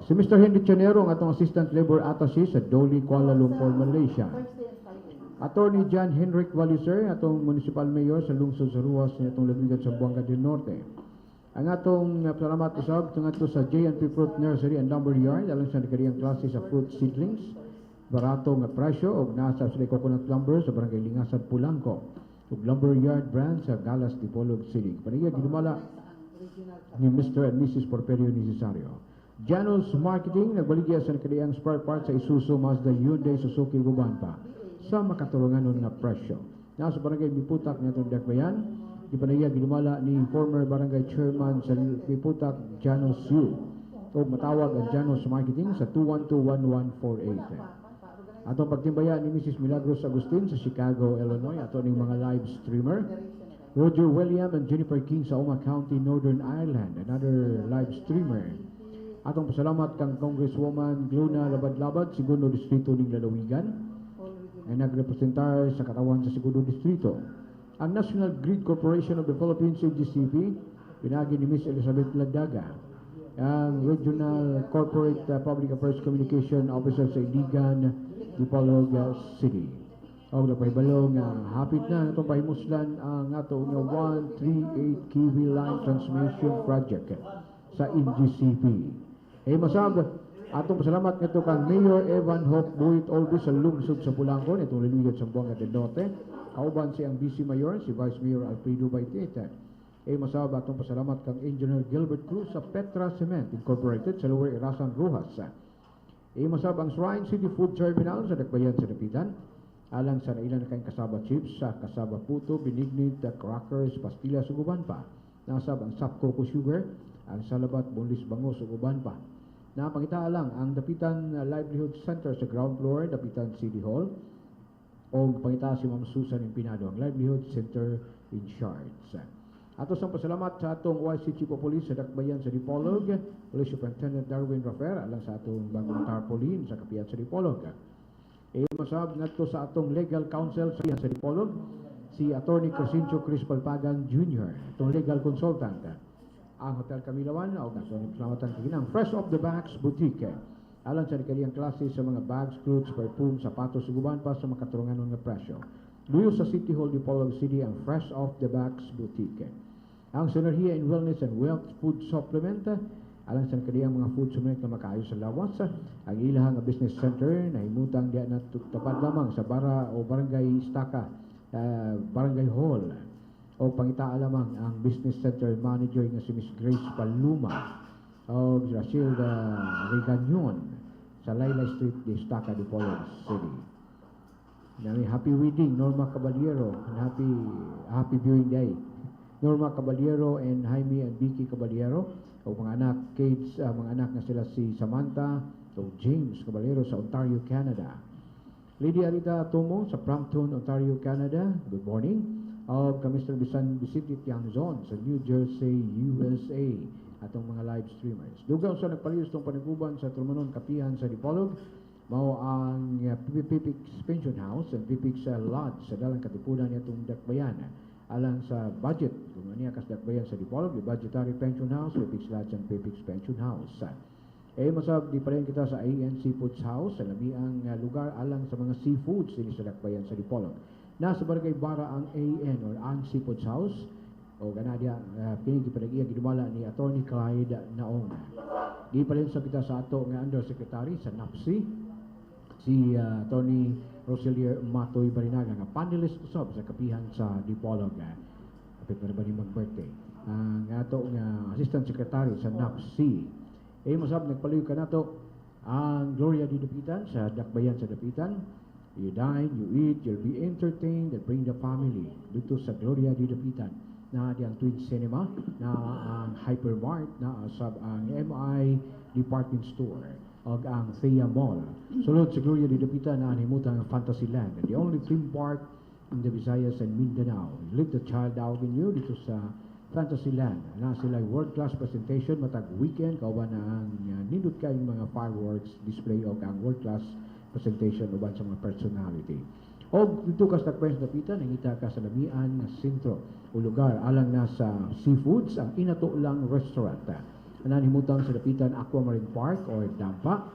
Si Mr. Henry Chanero, ang atong Assistant Labor Attaché sa Doli, Kuala Lumpur, Malaysia. Attorney John Henrik Walliser, atong Municipal Mayor sa lungsod sa Ruas ng atong Lalawigan sa Zamboanga del Norte. Ang atong salamat usab tungadto sa J&P Fruit Nursery and Lumber Yard alang sa nakariyang klase sa fruit seedlings, barato nga presyo og nasa sa coconut lumber sa Barangay Lingasan, Pulangco, ug lumber yard brand sa Galas, Dipolog City. Panigya gidumala ni Mr. and Mrs. Porperio Necesario. Janos Marketing nagbaligya sa nakariyang spare parts sa Isuzu, Mazda, Hyundai, Suzuki, Guban pa sa makatulunganon nga presyo. Nasa Barangay Biputak nga itong dakbayan, ipanagya ginumala ni former Barangay Chairman sa Biputak, Janos Yu, o matawag ang Janos Marketing sa 212-1148. Atong pagtimbaya ni Mrs. Milagros Agustin sa Chicago, Illinois, ato ning mga live streamer. Roger William and Jennifer King sa Oma County, Northern Ireland, another live streamer. Atong pasalamat kang Congresswoman Gluna Labad-Labad, Segundo Distrito ning Lalawigan, ay nagrepresentar sa katawan sa Segundo Distrito. Ang National Grid Corporation of the Philippines, CGCP, pinagi ni Ms. Elizabeth Ladaga. Ang Regional Corporate Public Affairs Communication Officer sa Iligan, Dipolog City. O napahibalo nga hapit na itong pahimuslan ang ato nga 138 kV line transmission project sa NGCP. Masab, atong pasalamat nito kang Mayor Evan Hope Buit Olbis sa lungsod sa Pulangco, itong Lalawigan sa Zamboanga del Norte. Kauban si ang Vice Mayor, si Vice Mayor Alfredo Baitete. Masab, atong pasalamat kang Engineer Gilbert Cruz sa Petra Cement Incorporated sa Lower Irasan, Rojas. Masab ang Shrine City Food Terminal sa Dakbayan sa Dapitan. Alang sa nailan na kayong kasaba chips, sa kasaba puto, binignit, crackers, pastillas, uguban pa. Nasab ang Sapco Sugar, ang Salabat, Bonlis, Bangos, uguban pa. Napakita lang ang Dapitan Livelihood Center sa ground floor, Dapitan City Hall. O pangita si Ma'am Susan Impinado, ang Livelihood Center in charge. Ato sang pasalamat sa atong OIC Chief of Police sa Dakbayan sa Dipolog, Police Superintendent Darwin Rafer, alang sa atong bagong tarpaulin sa Kapihan sa Dipolog. Masab ngadto sa atong legal counsel sa Dipolog, si Attorney Crescencio Chris Palpagan Jr., itong legal consultant. Ang Hotel Camilawan, o atong pasalamatan kaginang Fresh Off the Bags Boutique, alang sa nakaliyang klase sa mga bags, clothes, perfume, sapatos, uguban pa sa makatulunganon nga presyo. Luyo sa City Hall, Dipolog City, ang Fresh Off the Bags Boutique. Ang Synergia in Wellness and Wealth Food Supplement, alang sa nakaliyang mga food supplement na makaayo sa lawas. Ang ilahang business center na himutang diyan na tapad lamang sa bara o barangay Istaka, barangay hall. O pangita lamang ang business center manager nga si Miss Grace Paluma o Rachel Reganyon sa Laylay Street, Istaka, Dipolog City. Happy wedding, Norma Caballero, and happy viewing day. Norma Caballero and Jaime and Vicky Caballero, o mga anak, kids, mga anak na sila si Samantha o James Caballero sa Ontario, Canada. Lady Arita Tomo sa Brampton, Ontario, Canada, good morning. O Mr. Vicente Tiangzon sa New Jersey, USA, atong mga live streamers. Dugang sa nagpaliyos ng paniguban sa Turmanon Kapihan sa Dipolog, mao ang Pipix Pension House and Pipix Lodge sa dalang katipunan nitong Dakbayan. Alang sa budget, kung ano kas Dakbayan sa Dipolog, yung Budgetary Pension House, Pipix Lodge and Pipix Pension House. Masab, di pa rin kita sa AN Seafoods House, sa labiang lugar alang sa mga seafoods din sa Dakbayan sa Dipolog. Nasa Barangay Bara ang AN or AN Seafoods House, o ganadya, pinag-ipanagiya ginumala ni Attorney Clyde Naong. Di pa rin sa kita sa ato nga Undersecretary sa NAPSI, si Attorney Roselier Matoy Barinaga, nga panelist usab sa Kapihan sa Dipolog. Kapit na ba ni mag-birthday? Ang ato nga Assistant Secretary sa NAPSI. Masab, nagpaliw ka na to ang Gloria di Dapitan sa Dakbayan sa Dapitan. You dine, you eat, you'll be entertained, and bring the family dito sa Gloria di Dapitan. na di ang Twin Cinema, na ang Hypermart, na sab ang MI Department Store, o ang Thea Mall. Sulod sa Gloria de Dapita na animutang ang Fantasyland, the only theme park in the Visayas and Mindanao. Let the child out in you dito sa Fantasyland. Na sila world-class presentation matag weekend, kauban na ang nindot kayong mga fireworks display o ang world-class presentation uban sa mga personality. O dito ka sa Pres Dapita, nangita ka sa Lamian nga sentro o lugar alang na sa seafoods, ang Inato Lang Restaurant. Nanimutang sa Dapitan Aquamarine Park or Dampa.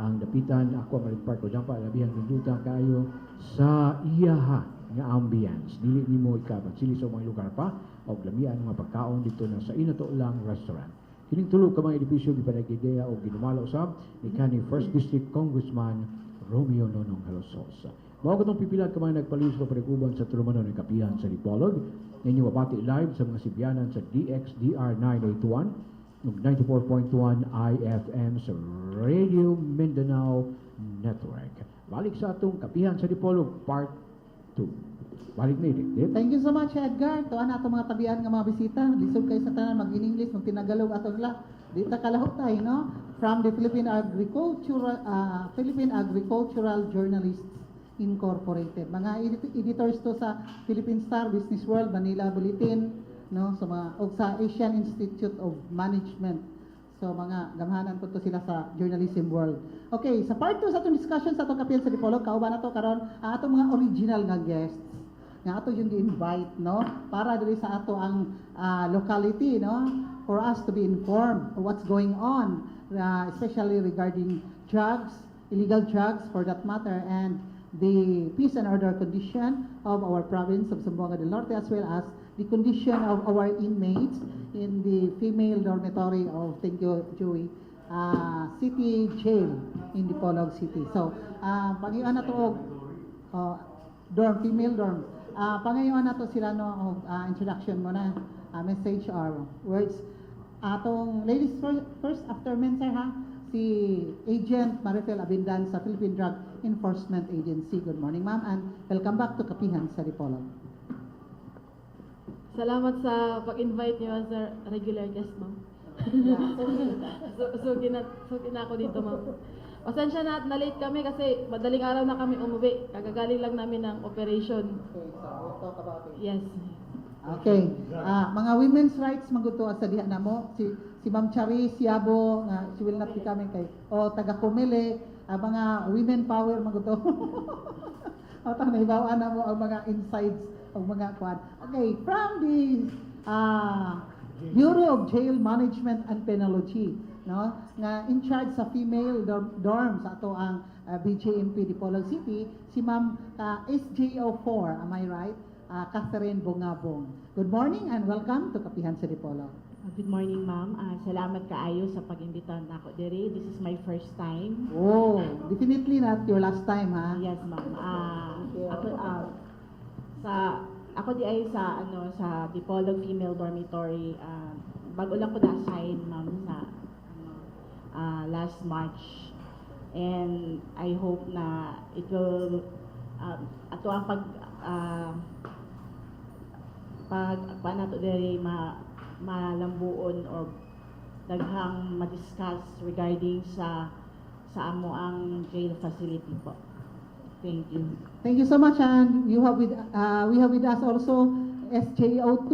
Ang Dapitan Aquamarine Park o Dampa, labihang nindutan kayo sa iyaha nga ambience. Dili nimo ikaban sili sa mga lugar pa o lamian mga pagkaon dito na sa Inato Lang Restaurant. Kining tulo ka mga edipisyo gipanag-ideya o ginumalo usab ni kanhi First District Congressman Romeo Nonong Halosos. Mao katong pipila ka mga nagpaliw sa paniguban sa RMN Kapihan sa Dipolog. Ninyo mabati live sa mga Sibianan sa DXDR 981 ug 94.1 IFM sa Radio Mindanao Network. Balik sa atong Kapihan sa Dipolog Part 2. Balik na Dip. Thank you so much, Edgar. Tuan na itong mga tabian nga mga bisita. Lisod kayo sa tanan, mag-in-English, mag-tinagalog atong la. Di ta kalahok tayo, no? From the Philippine Agricultural Journalists Incorporated. Mga editors to sa Philippine Star, Business World, Manila Bulletin, no? So mga o sa Asian Institute of Management. So mga gamhanan po to sila sa journalism world. Okay, sa part 2 sa atong discussion sa atong Kapihan sa Dipolog, kauban na to karon ang atong mga original nga guests. Nga ato yung gi-invite, no? Para diri sa ato ang locality, no? For us to be informed of what's going on, especially regarding drugs, illegal drugs for that matter, and the peace and order condition of our province of Zamboanga del Norte, as well as the condition of our inmates in the female dormitory of, thank you, Joey, City Jail in Dipolog City. So, pangiwan na to dorm, female dorm. Pangayon na to sila no introduction mo na message or words. Atong ladies first after men sir ha, si Agent Maricel Abindan sa Philippine Drug Enforcement Agency. Good morning ma'am and welcome back to Kapihan sa Dipolog. Salamat sa pag-invite niyo as a regular guest ma'am. So kina ako dito ma'am. Pasensya na at na-late kami kasi madaling araw na kami umuwi. Kagagaling lang namin ng operation. Okay, so we'll talk about it. Yes. Okay. Mga women's rights maguto sa diha namo si Ma'am Chari Siabo nga she will not be coming kay taga Kumele, mga women power maguto. Atang nahibaw na mo ang mga insights o mga kwan. Okay, from the Bureau of Jail Management and Penology, no, nga in charge sa female dorm sa ato ang BJMP Dipolog City, si Ma'am SJO4, am I right? Catherine Bongabong. Good morning and welcome to Kapihan sa Dipolog. Good morning, ma'am. Salamat kaayo sa pag-imbita na ako diri. This is my first time. Oh, definitely not your last time, ha? Yes, ma'am. Ako di ay sa Dipolog Female Dormitory. Bago lang ko na-assign, ma'am, sa last March. And I hope na it will ato ang panato diri malambuon or daghang ma-discuss regarding sa amo ang jail facility po. Thank you. Thank you so much, and we have with us also SJO2,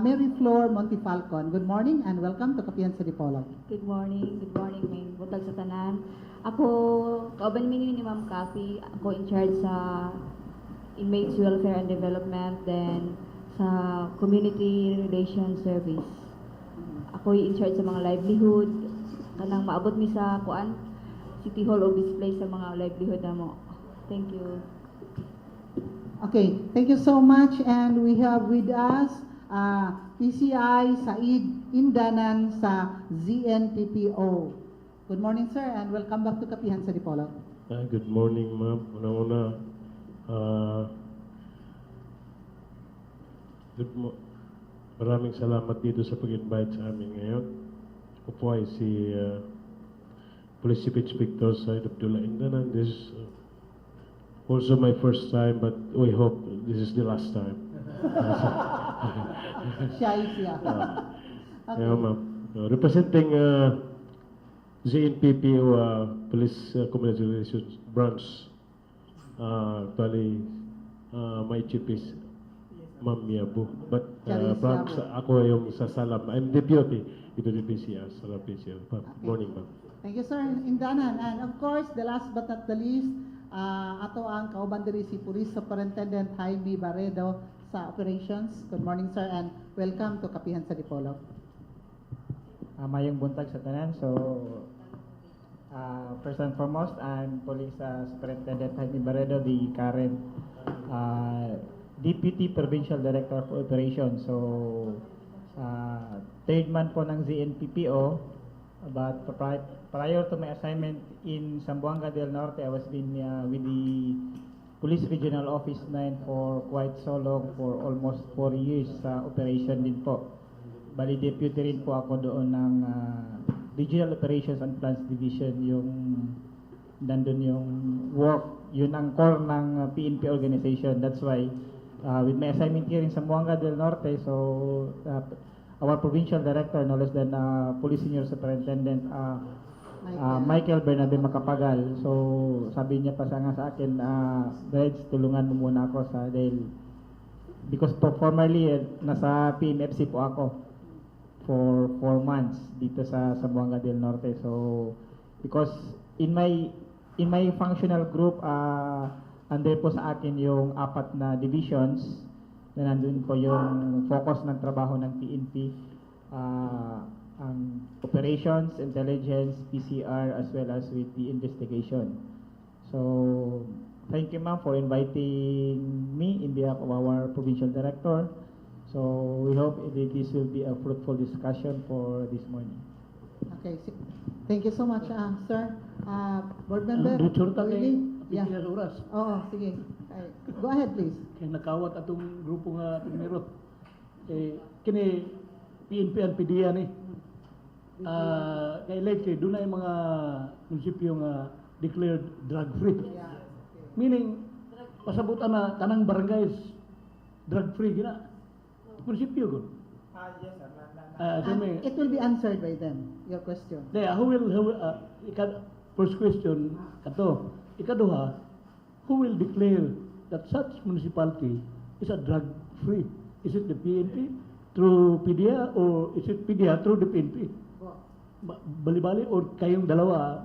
Mary Flor Montefalcon. Good morning and welcome to Kapihan sa Dipolog. Good morning, may butag sa tanan. Ako, kauban mi ni Ma'am Kathy, ako in charge sa Inmates Welfare and Development, then sa Community Relations Service. Ako in charge sa mga livelihood, kanang maabot mi sa City Hall o display sa mga livelihood namo. Thank you. Okay, thank you so much, and we have with us PCI Said Indanan sa ZNPPO. Good morning, sir, and welcome back to Kapihan sa Dipolog. Good morning, ma'am. Una-una, maraming salamat dito sa pag-invite sa amin ngayon. Ako po ay si Police Chief Inspector Said Abdullah Indanan. This is also my first time, but we hope this is the last time. Shy siya. Okay. Yeah, ma'am. Representing ZNPPO Police Community Relations Branch. Actually, my chief is Ma'am Yabu. But Charis branch, Yabu. ako yung sa Salam. I'm deputy ito the PCR, Salam PCR. Morning, ma'am. Thank you, sir. Indanan. And of course, the last but not the least, ato ang kauban diri si Police Superintendent Jaime Barredo sa operations. Good morning, sir, and welcome to Kapihan sa Dipolog. Mayong buntag sa tanan. So, first and foremost, I'm Police Superintendent Jaime Barredo, the current Deputy Provincial Director of Operations. So, third man po ng ZNPPO, but prior to my assignment in Zamboanga del Norte, I was been with the Police Regional Office 9 for quite so long, for almost 4 years sa operation din po. Bali, deputy rin po ako doon ng Regional Operations and Plans Division, yung nandun yung work, yun ang core ng PNP organization. That's why, with my assignment here in Zamboanga del Norte, so our provincial director, no less than Police Senior Superintendent Michael Bernabe Macapagal, so sabi niya pa sa akin, Reds, tulungan mo muna ako sa dahil because formerly nasa PMFC po ako for 4 months dito sa Zamboanga del Norte. So because in my functional group, under po sa akin yung 4 na divisions na nandun po yung focus ng trabaho ng PNP, ang operations, intelligence, PCR, as well as with the investigation. So thank you, ma'am, for inviting me in behalf of our provincial director. So we hope that this will be a fruitful discussion for this morning. Okay, thank you so much, sir. Board member, Richard Willie? yeah. Oras. Oo, sige. Go ahead, please. Kaya nakawat atong grupo nga Tignerot. Kini PNP and PDEA ni. Kaya lately, doon na yung mga munisipyo nga declared drug-free. Meaning, pasabutan na tanang barangays drug-free gina. Munisipyo ko. Yes, sir. It will be answered by them, your question. Who will first question, ikaduha, who will declare that such municipality is a drug-free? Is it the PNP through PDEA or is it PDEA through the PNP? Bali-bali or kayong dalawa,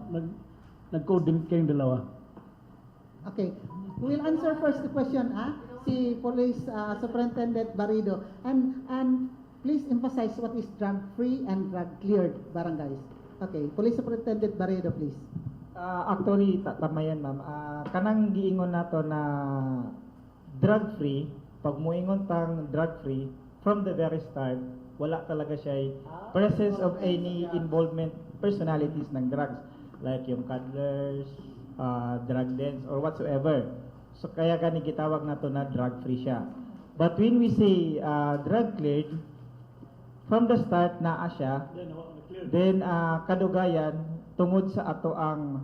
nag-coordinate kayong dalawa? Okay. We will answer first the question, si Police Superintendent Barredo. And please emphasize what is drug-free and drug-cleared barangays. Okay. Police Superintendent Barredo, please. Actually, tama yan, ma'am. Kanang giingon nato na drug-free, pag muingon tang drug-free, from the very start, wala talaga siya presence of any involvement personalities ng drugs, like yung cuddlers, drug dens, or whatsoever. So, kaya gani gitawag nato na drug-free siya. But when we say drug-cleared, from the start naa siya, then kadugayan, tungod sa ato ang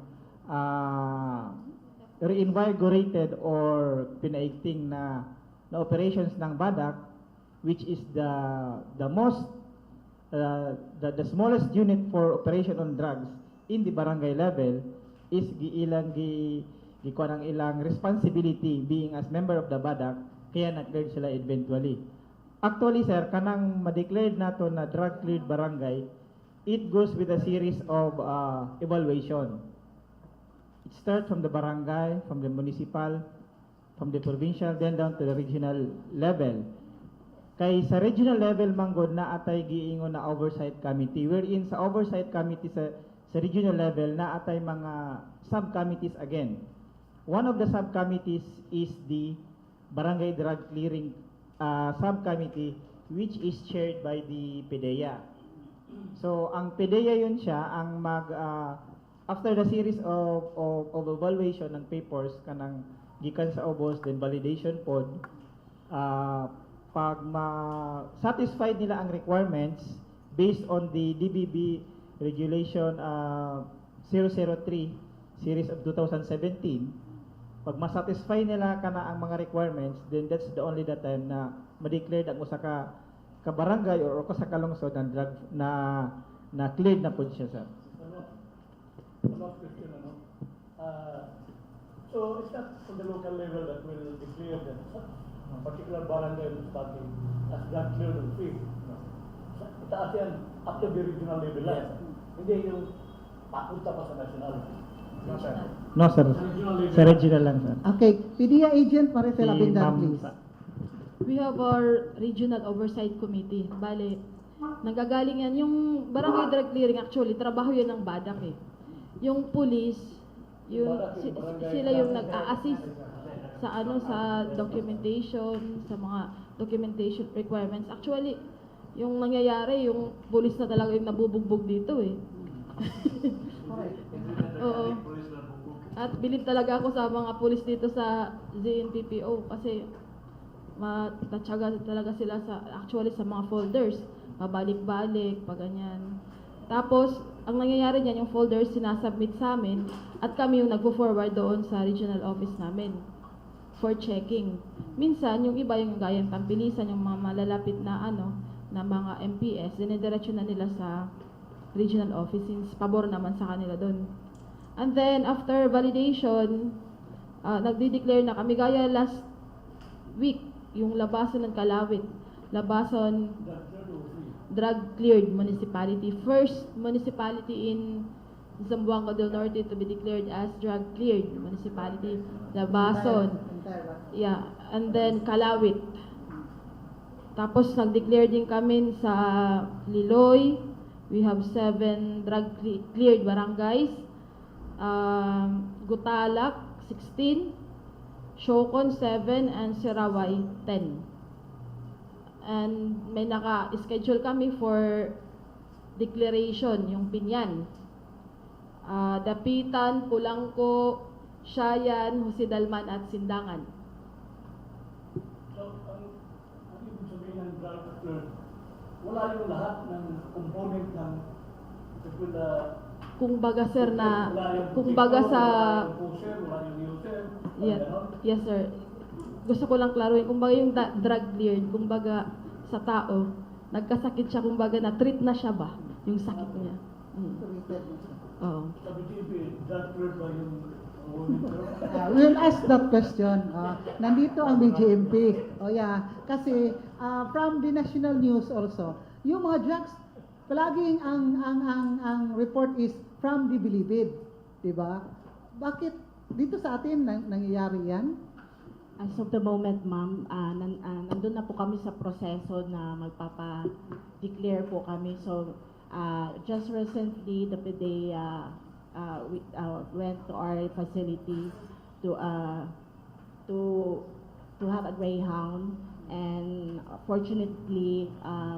reinvigorated or pinaigting na operations ng BADAC, which is the most the smallest unit for operation on drugs in the barangay level, is gikuan ang ilang responsibility being as member of the BADAC, kaya nag-cleared sila eventually. Actually, sir, kanang ma-declared nato na drug-cleared barangay, it goes with a series of evaluation. It starts from the barangay, from the municipal, from the provincial, then down to the regional level. Kay sa regional level manggod na atay giingon na oversight committee, wherein sa oversight committee sa regional level na atay mga subcommittees again. One of the subcommittees is the barangay drug clearing subcommittee, which is chaired by the PDEA. So ang PDEA yun siya ang after the series of evaluation ng papers kanang gikan sa obos, then validation pod, pag satisfied nila ang requirements based on the DBB regulation 003 series of 2017, pag masatisfy nila kana ang mga requirements, then that's the only the time na ma-declare ang usa ka kabarangay or ako sa kalungsod na drug na cleared na po siya, sir. Follow-up question, ano? So it's not on the local level that will declare that particular barangay municipality as drug cleared and free. No. Itaas yan up to the regional level lang. Hindi yung papunta pa sa national. No, sir. No, sir. Regional level. Sa regional lang, sir. Okay, PDEA agent Maricel Si Abindan, Ma'am please. We have our Regional Oversight Committee. Bale, nanggagaling yan. Yung barangay drug clearing, actually, trabaho yan ng BADAC eh. Yung police, sila yung nag-a-assist sa documentation, sa mga documentation requirements. Actually, yung nangyayari, yung police na talaga yung nabubugbog dito eh. Oo. At bilib talaga ako sa mga police dito sa ZNPPO kasi matatsaga talaga sila sa mga folders. Pabalik-balik, pa ganyan. Tapos, ang nangyayari niyan, yung folders sinasubmit sa amin at kami yung nagpo-forward doon sa regional office namin for checking. Minsan, yung iba yung gayang tampilisan, yung mga malalapit na na mga MPS, dinidiretso na nila sa regional office since pabor naman sa kanila doon. And then, after validation, nagdi-declare na kami. Gaya last week, yung labason ng Kalawit, labason drug-cleared municipality. First municipality in Zamboanga del Norte to be declared as drug-cleared municipality. Labason. Yeah. And then Kalawit. Tapos nag-declare din kami sa Liloy. We have 7 drug-cleared barangays. Gutalak, 16. Shokon, 7. And Siraway, 10. And may naka-schedule kami for declaration, yung Pinyan. Dapitan, Pulangko, Shayan, Husidalman at Sindangan. So, ang ibig sabihin ng drug cleared, wala yung lahat ng component ng kung baga sir na kung baga sa yes sir, gusto ko lang klaruhin kung baga yung drug cleared, kung baga sa tao nagkasakit siya, kung baga na treat na siya ba yung sakit niya. Oo. Drug cleared ba yung We'll ask that question. Nandito ang BGMP. Kasi from the national news also, yung mga drugs, palaging ang report is from the bilibid, di ba? Bakit dito sa atin nangyayari yan? As of the moment, ma'am, nandun na po kami sa proseso na magpapa-declare po kami. So, just recently, the PDEA went to our facility to have a greyhound, and fortunately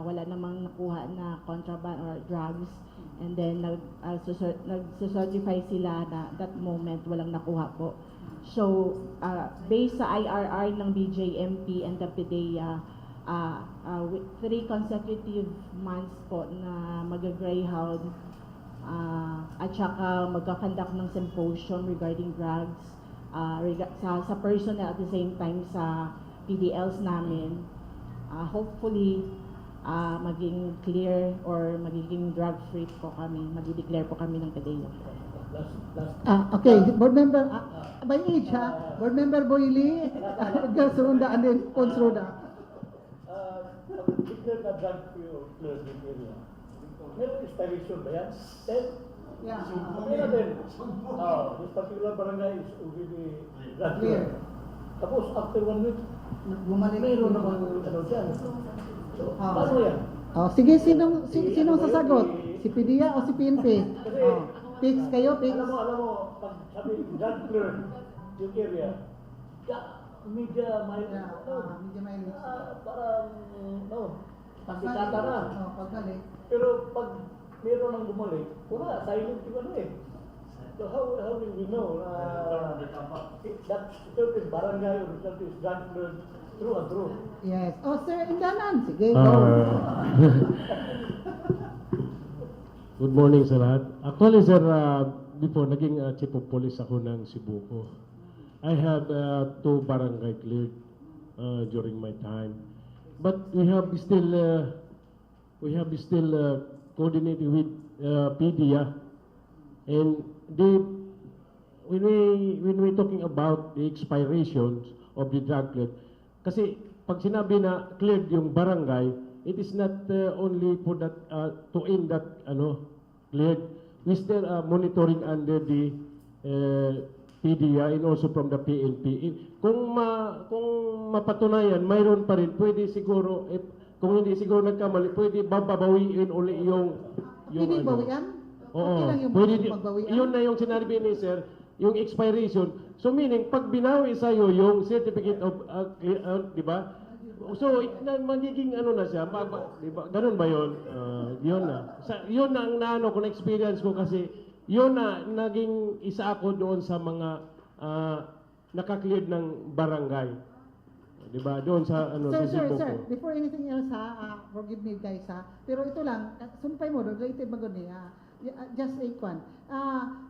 wala namang nakuha na contraband or drugs, and then nag-certify sila na that moment walang nakuha po. So based sa IRR ng BJMP and the PDEA, 3 consecutive months po na mag-greyhound, at saka magka-conduct ng symposium regarding drugs sa personnel at the same time sa PDLs namin. Hopefully, maging clear or magiging drug-free po kami, mag-declare po kami ng PDEA. Okay, board member, by age board member Boyli, Girls Runda, and then Pons Runda. Declare na drug-free or cleared area. Meron installation ba yan? Yeah. Meron din. This particular barangay is already drug cleared. Tapos after 1 week, meron naman dyan. So, paano yan? Sige, sinong sasagot? Si PDEA o si PNP? Fix kayo, fix. Alam mo, pag sabi drug cleared yung area, media mild. Parang, pasikata na. Pagbalik. Pero pag meron nang bumalik, wala, silent yung So how will we know that certain barangay or certain drug cleared through and through? Yes. Sir, Indanan. Sige, go. Good morning sa lahat. Actually, sir, before naging chief of police ako ng Cebu. I have 2 barangay cleared during my time. but we have still coordinating with PDEA, and when we talking about the expirations of the drug cleared, kasi pag sinabi na cleared yung barangay, it is not only for that to end that cleared. We still are monitoring under the PDEA and also from the PNP. Kung mapatunayan, mayroon pa rin, pwede siguro, kung hindi siguro nagkamali, pwede babawiin uli yung Pwede bawian? Oo, Okay lang yung pwede magbawian? yun na yung sinabi ni Sir, yung expiration. So meaning, pag binawi sa'yo yung certificate of, di ba? So, magiging na siya, di ba? Ganun ba yun? Yun na. Yun na ang naano ko, na-experience ko kasi, yun na, naging isa ako doon sa mga nakakleared ng barangay. Di ba? Doon sa Sir, before anything else forgive me guys pero ito lang, sumpay mo, related magod just a one.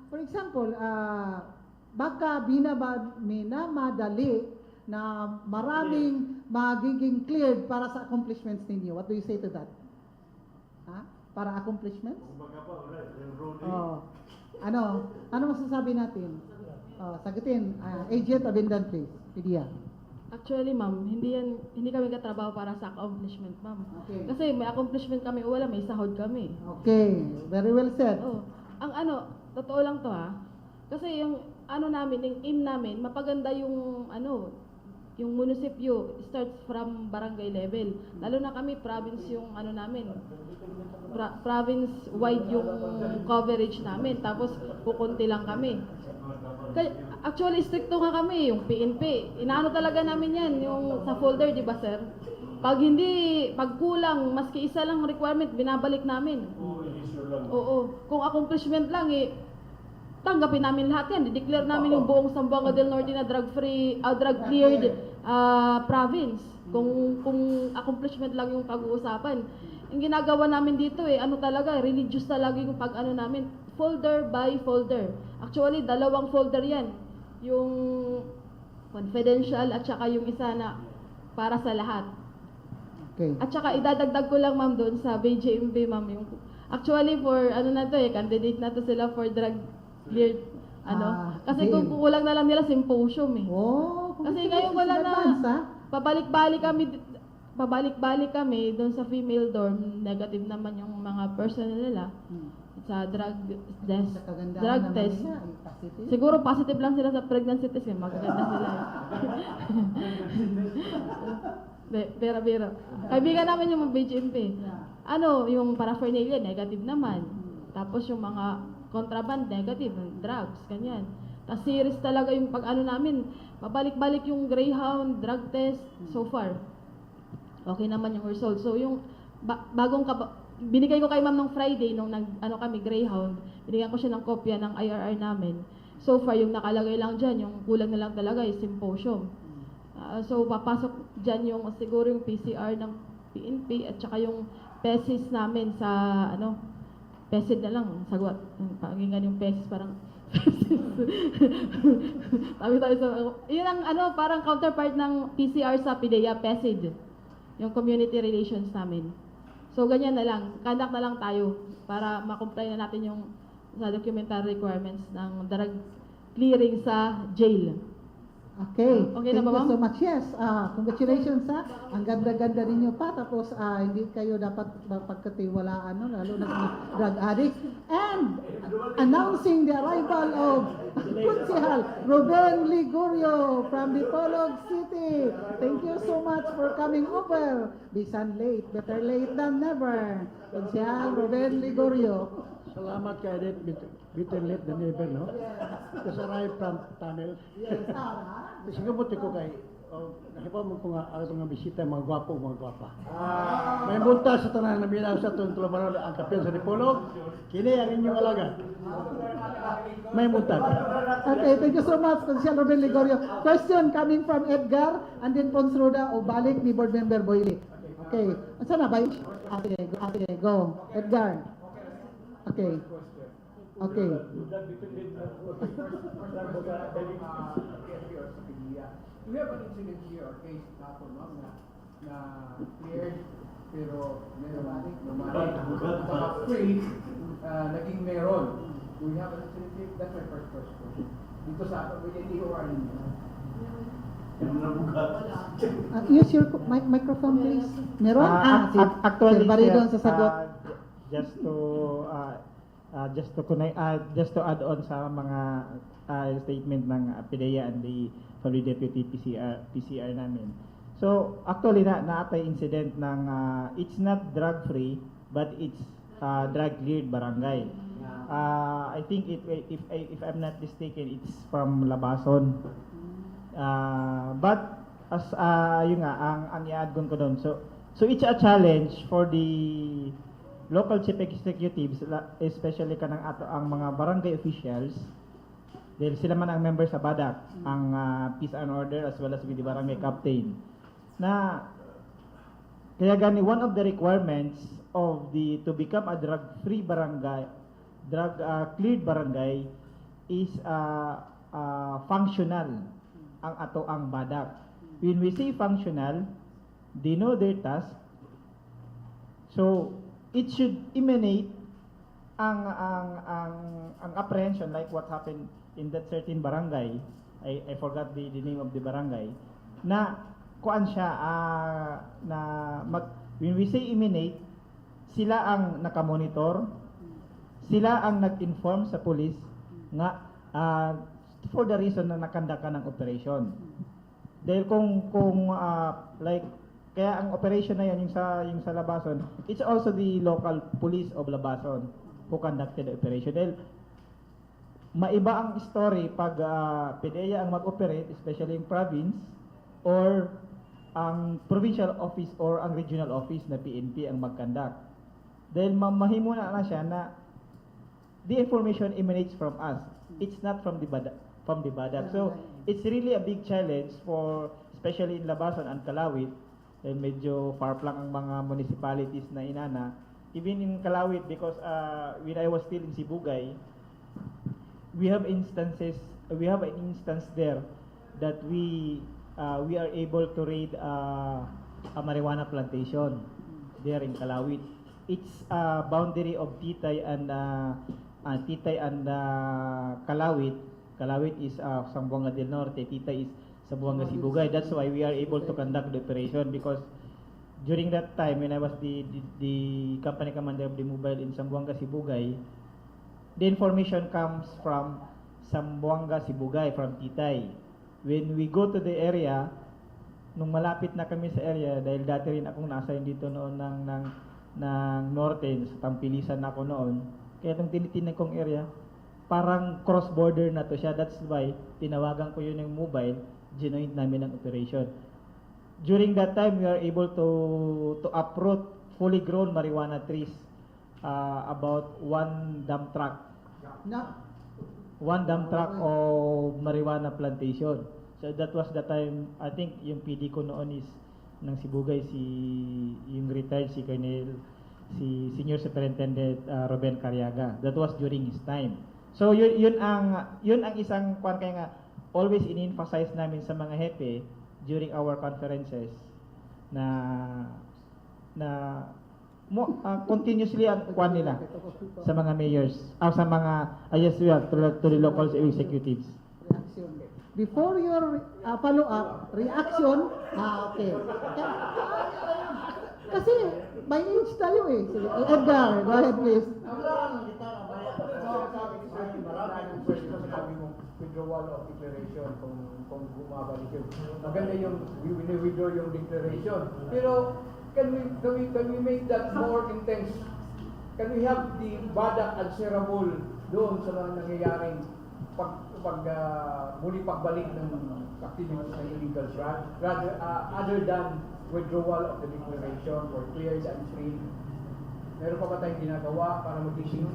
For example, baka minamadali na maraming magiging cleared para sa accomplishments ninyo. What do you say to that? Para accomplishments? Ano masasabi natin? Sagutin, Agent Abindan, please. PDEA. Actually, ma'am, hindi kami katrabaho para sa accomplishment, ma'am. Okay. Kasi may accomplishment kami o wala, may sahod kami. Okay, very well said. Ang totoo lang to Kasi yung namin, yung aim namin, mapaganda yung yung munisipyo starts from barangay level. Lalo na kami, province yung namin. Province-wide yung coverage namin. Tapos, kukunti lang kami. Actually, stricto nga kami, yung PNP. Inaano talaga namin yan, yung sa folder, di ba, sir? Pag kulang, maski isa lang requirement, binabalik namin. Oo. Kung accomplishment lang, tanggapin namin lahat yan. I-declare namin yung buong Zamboanga del Norte na drug-cleared province. Kung accomplishment lang yung pag-uusapan. Yung ginagawa namin dito talaga, religious talaga yung namin, folder by folder. Actually, 2 folder yan. Yung confidential at saka yung isa na para sa lahat. Okay. At saka idadagdag ko lang ma'am doon sa BJMB ma'am yung actually for candidate na to sila for drug cleared kasi kung kulang na lang nila symposium kasi ngayon wala na pabalik-balik kami doon sa female dorm, negative naman yung mga personnel nila sa drug test. Siguro positive lang sila sa pregnancy test magaganda sila. Pero kaibigan namin yung BGMP. Yung paraphernalia negative naman. Tapos yung mga contraband negative, drugs, kanyan. Tapos serious talaga yung namin, pabalik-balik yung Greyhound drug test so far. Okay naman yung result. So yung binigay ko kay ma'am nung Friday nung kami Greyhound, binigyan ko siya ng kopya ng IRR namin. So far yung nakalagay lang diyan, yung kulang na lang talaga is symposium. So papasok diyan yung siguro yung PCR ng PNP at saka yung PESIS namin sa PESID na lang, sagwat. Pakinggan yung PESIS parang tabi-tabi yun ang parang counterpart ng PCR sa PDEA, PESID. Yung community relations namin. So, ganyan na lang. Conduct na lang tayo para makomply na natin yung sa documentary requirements ng drug clearing sa jail. Okay. Okay Thank na ba, you so ma'am? much. Yes. Congratulations Ang ganda-ganda ninyo pa. Tapos hindi kayo dapat pagkatiwalaan lalo na mga drug addicts. And announcing the arrival of Kunsihal Ruben Ligorio from Dipolog City. Thank you so much for coming over. Bisan late, better late than never. Kunsihal Ruben Ligorio. Salamat kay Edith, better late than never, no? Just arrived from tunnel. Sigabot ko kay, nahibaw mo ko nga, mga bisita, mga gwapo, mga gwapa. May bunta sa tanan na minaw sa itong tulabanon ang kapil sa Dipolog. Kini ang inyong alaga. May bunta. Okay, thank you so much, Consiel Ruben Ligorio. Question coming from Edgar, and then Ponsruda o balik ni Board Member Boyle. Okay, saan na ba? Sige, go. Edgar. Okay. Okay. We have an incident here or case na na cleared pero meron lumalik at saka free naging meron. Do we have a certificate? That's my first question. Dito sa DOR ninyo. Use your microphone, please. Meron? Actually, Sir Baridon sir, sa sagot. just to add on sa mga statement ng PDEA and the Public Deputy PCR namin. So actually naatay incident ng it's not drug free but it's drug cleared barangay. I think if I'm not mistaken it's from Labason. But as yun nga ang i-add ko doon. So it's a challenge for the local chief executives, especially kanang ato ang mga barangay officials, dahil sila man ang member sa BADAC, ang peace and order as well as with the barangay captain. Na kaya gani one of the requirements of to become a drug-free barangay, cleared barangay is functional ang ato ang BADAC. When we say functional, they know their task. So it should emanate ang apprehension like what happened in that certain barangay. I forgot the name of the barangay. Na kuan siya when we say emanate, sila ang nakamonitor, sila ang nag-inform sa police nga for the reason na nakanda ka ng operation. Dahil kung like kaya ang operation na yan yung sa Labason, it's also the local police of Labason who conducted the operation. Dahil maiba ang story pag PDEA ang mag-operate, especially in province, or ang provincial office or ang regional office na PNP ang mag-conduct. Dahil mahimo na siya na the information emanates from us. It's not from the BADAC. So it's really a big challenge for especially in Labason and Calawit. And medyo far lang ang mga municipalities na inana. Even in Calawit, because when I was still in Sibugay, we have an instance there that we are able to raid a marijuana plantation there in Calawit. It's a boundary of Titay and Calawit. Calawit is Zamboanga del Norte, Titay is Zamboanga Sibugay. That's why we are able to conduct the operation, because during that time when I was the company commander of the mobile in Zamboanga Sibugay, the information comes from Zamboanga Sibugay, from Titay. When we go to the area, nung malapit na kami sa area, dahil dati rin akong na-assign dito noon ng Norte, sa Tampilisan ako noon, kaya itong tinitingnan kong area, parang cross-border na to siya. That's why tinawagan ko yun yung mobile, ginoint namin ang operation. During that time, we are able to uproot fully grown marijuana trees, about one dump truck. One dump truck of marijuana plantation. So that was the time, I think yung PD ko noon is ng Sibugay, yung retired si Senior Superintendent Ruben Cariaga. That was during his time. So yun ang isang kwan kaya nga always in-emphasize namin sa mga hepe during our conferences na continuously ang kwan nila sa mga mayors, sa mga to the local executives. Before your follow-up, reaction, okay. Kasi by age tayo eh. Sige, Edgar, go ahead please. Withdrawal of declaration kung bumabalik yun. Maganda yung withdraw yung declaration. Pero can we make that more intense? Can we have the BADAC answerable doon sa mga nangyayaring muli pagbalik ng activities ng illegal drug, rather other than withdrawal of the declaration for cleared and free? Meron pa ba tayong ginagawa para magiging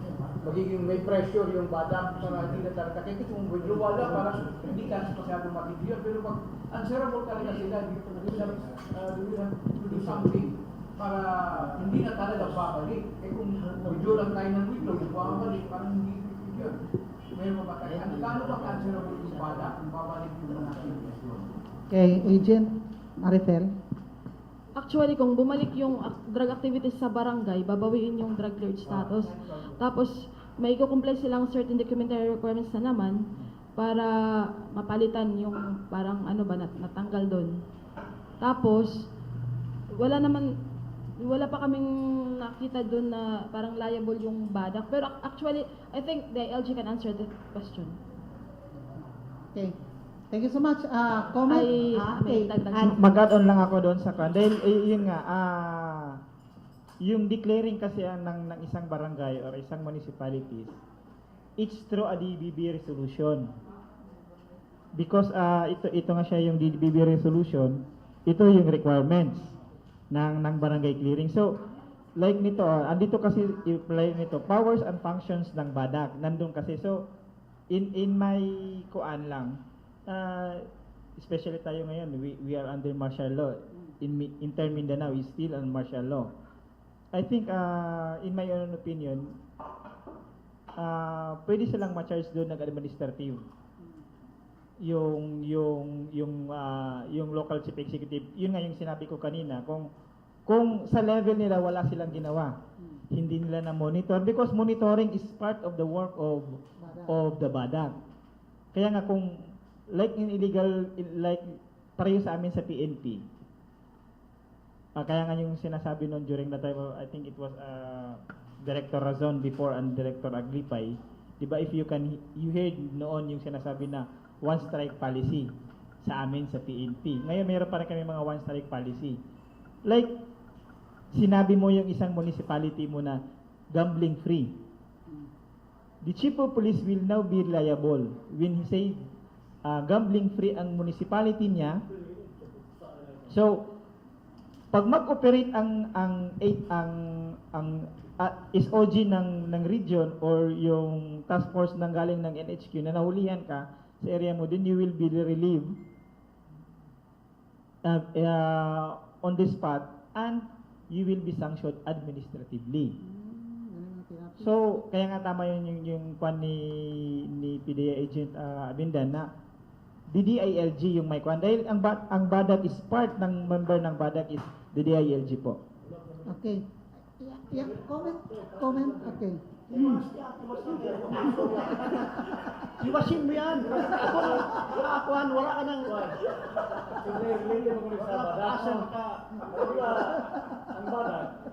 may pressure yung BADAC para hindi na talaga? Kasi kung withdrawal na, parang hindi kasi masyadong matibiyot. Pero pag answerable talaga sila, we have to do something para hindi na talaga babalik. Eh kung withdraw lang tayo ng withdraw, babalik, parang hindi yun. Meron pa ba tayo? Paano ba answerable yung BADAC kung babalik yung mga activities? Okay, Agent Maricel. actually, kung bumalik yung drug activities sa barangay, babawiin yung drug cleared status. Tapos, may i-comply silang certain documentary requirements na naman para mapalitan yung parang ano ba, natanggal doon. Tapos, wala pa kaming nakita doon na parang liable yung badak. Pero actually, I think the LG can answer that question. Okay. Thank you so much. Comment? Okay. Okay. Mag-add-on lang ako doon sa kan. Dahil yun nga, yung declaring kasi ng isang barangay or isang municipalities, it's through a DBB resolution. Because ito nga siya yung DBB resolution, ito yung requirements ng barangay clearing. So, like nito, andito kasi i-apply nito, powers and functions ng badak, nandun kasi. So, in my kuan lang, especially tayo ngayon, we are under martial law. In Mindanao is still on martial law. I think, in my own opinion, pwede silang ma-charge doon ng administrative. Yung local chief executive, yun nga yung sinabi ko kanina, kung sa level nila wala silang ginawa, hindi nila na monitor, because monitoring is part of the work of the badak. Kaya nga kung like in illegal, like pareho sa amin sa PNP, kaya nga yung sinasabi noon during the time of, I think it was Director Razon before and Director Aglipay, di ba, if you heard noon yung sinasabi na one strike policy sa amin sa PNP. Ngayon mayroon pa rin kami mga one strike policy. Like, sinabi mo yung isang municipality mo na gambling free. The chief of police will now be liable when he say gambling free ang municipality niya. So, pag mag-operate ang SOG ng region or yung task force nang galing ng NHQ na nahulihan ka sa area mo, then you will be relieved on the spot and you will be sanctioned administratively. So, kaya nga tama yung kwan ni PDA Agent Abindan na DDILG yung may kwan. Dahil ang badak is part ng member ng badak is DDILG po. Okay. Yeah, comment. Okay. Iwasin mo yan. Wala ka nang... Asan ka? Ang badak,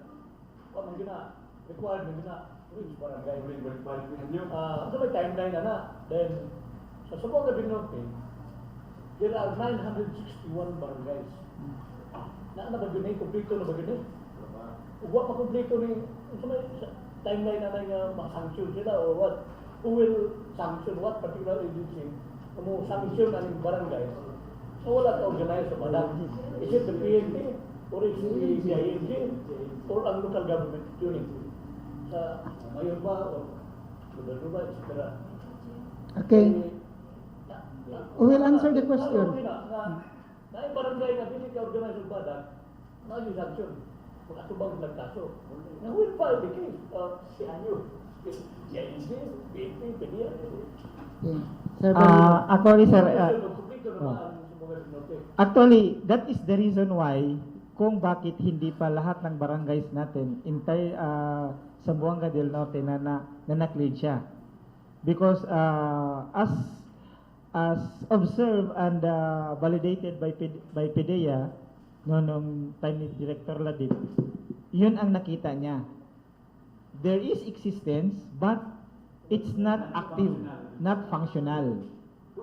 ang gina, required ng gina, which barangay, so may timeline na. Then, sa Sabog Gabing Norte, there are 961 barangays. Na ba yun eh? Kompleto na ba yun eh? Huwag makompleto ni, so may timeline na nga ma-sanction sila or what? Who will sanction what particular agency? Kung mo sanction ang barangay, so wala ka organize sa badak. Is it the PNP or is it the DILG or ang local government unit? Sa mayor ba o gobernador ba, etc. Okay. We will answer the question. Na yung barangay na hindi ka organize sa badak, na yung sanction. Kung atubang nagkaso, na will file the case si Anyo. DILG, PNP, PDIA. Actually, sir, actually, that is the reason why kung bakit hindi pa lahat ng barangays natin entire sa Buanga del Norte na na-cleared siya. Because as observed and validated by PDEA nung time ni Director Ladip, yun ang nakita niya. There is existence but it's not active, not functional.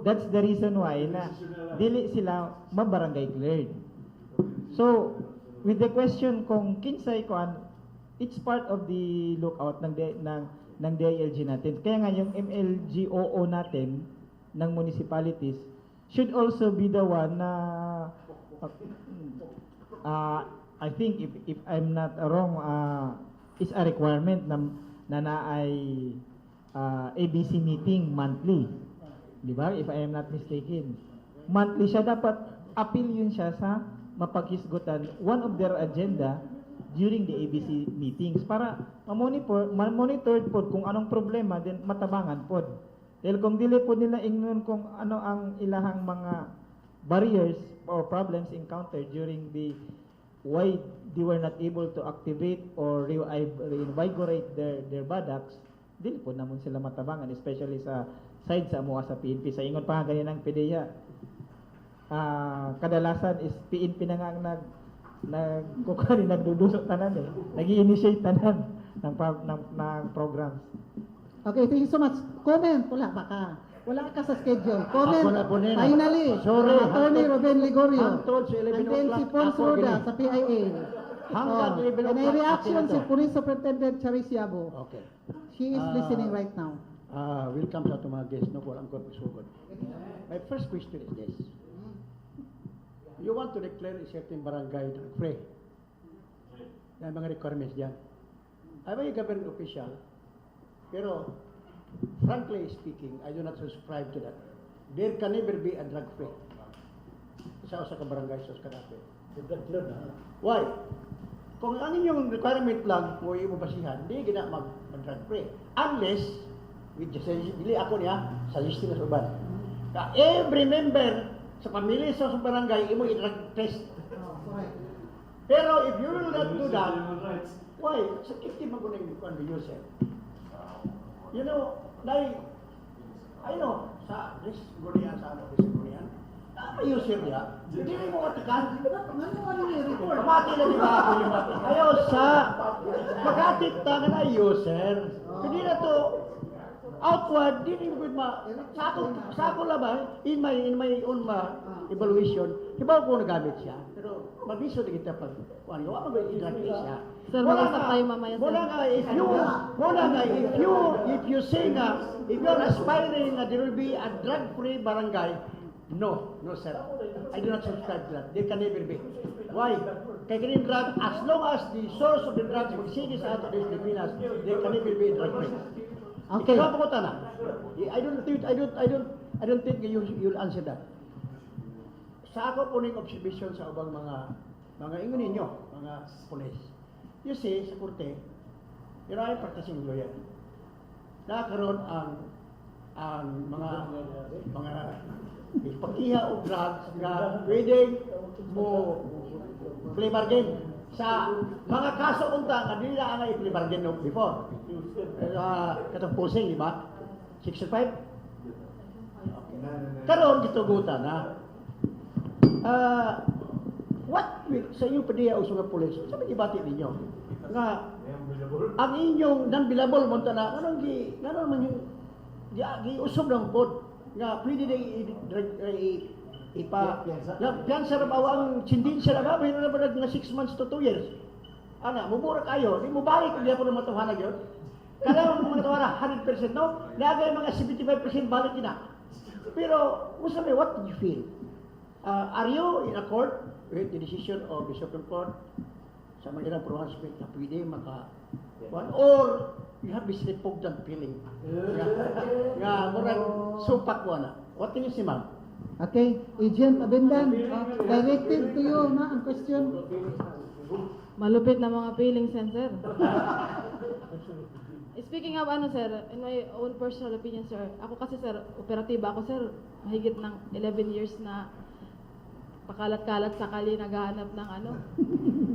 That's the reason why na dili sila mabarangay cleared. So, with the question kung kinsay kuan, it's part of the lookout ng DILG natin. Kaya nga yung MLGOO natin ng municipalities should also be the one na I think if I'm not wrong, is a requirement na ay ABC meeting monthly. Di ba? If I am not mistaken. Monthly siya, dapat appeal yun siya sa mapaghisgutan one of their agenda during the ABC meetings para ma-monitor po kung anong problema din matabangan po. Dahil kung dili po nila ingnon kung ano ang ilahang mga barriers or problems encountered during the why they were not able to activate or reinvigorate their buttocks, dili po naman sila matabangan, especially sa side sa amuha sa PNP. Sa ingon pa nga ganyan ng PDEA, kadalasan is PNP na nga ang nagdudusok tanan nag-i-initiate tanan ng programs. Okay, thank you so much. Comment, wala ka sa schedule. Comment, Ako na po, Nena. finally, Sorry, Attorney Ruben Ligorio. hangtod sa 11 And then si o'clock, Pons ako Roda gini. sa PIA. Hanggang 11 And may o'clock, reaction ako na si to. Police Superintendent Charis Yabo. Okay. She is listening right now. Welcome sa itong mga guests, no, walang ko pagsugod. My first question is this. You want to declare a certain barangay drug-free. May mga requirements dyan. I'm a government official, pero frankly speaking, I do not subscribe to that. There can never be a drug-free. Sa ka barangay, sa kadapit. Why? Kung ang inyong requirement lang, mo yung basihan, hindi gina mag-drug-free. Unless, with just dili ako niya, suggesting na sa uban. Every member sa pamilya sa barangay, imo i-drug test. Pero if you will not do that, why? Sakit di maguning kuan the user. You know, I know, sa Gurian, sa ano, sa Gurian, user niya, hindi mo matikan. Pamati na diba ako yung mati. Ayaw sa, makatik ta na user. Hindi na to, outward, di rin good sa ako labay, in my own evaluation, iba ko nagamit siya. Pero mabiso na kita pag ano, wala mag-i-drug siya. Sir, mag-usap tayo mamaya, sir. If you say nga, if you're aspiring that there will be a drug-free barangay, no, sir. I do not subscribe to that. There can never be. Why? Kaya kanin drug, as long as the source of the drugs magsige sa ato ng Pilipinas, there can never be a drug-free. Okay. Ikaw po na. I don't think you'll answer that. Sa ako po ning observation sa ubang mga ingon ninyo, mga police. You see, sa korte, you're a practicing lawyer. Nakaroon ang mga ipagkiha o drugs na pwedeng mo play bargain. Sa mga kaso unta nga dili na ang i-play bargain no before. Katong posing, di ba? 65? Karon gitugutan na. What sa inyong PDEA o sa pulis, sabi ibati ninyo nga ang inyong non-billable mo na anong man yung giusob ng bod nga pwede na piyansa na bawa ang sindensya na ba mayroon na ba nga 6 months to 2 years mubura kayo, di mo balik hindi ako na matuhanag yun kaya mo matawara 100% no lagay mga 75% balik na pero sabi, what did you feel? Are you in accord with the decision of the Supreme Court sa mga pronouncement na pwede or you have this repugnant feeling nga murag supak mo na. What can you say, ma'am? Okay, Agent Abendan, directed to you na ang question. Malupit na mga feelings yan, sir. Speaking of sir, in my own personal opinion, sir, ako kasi, sir, operatiba ako, sir, mahigit ng 11 years na pakalat-kalat sa kali naghahanap ng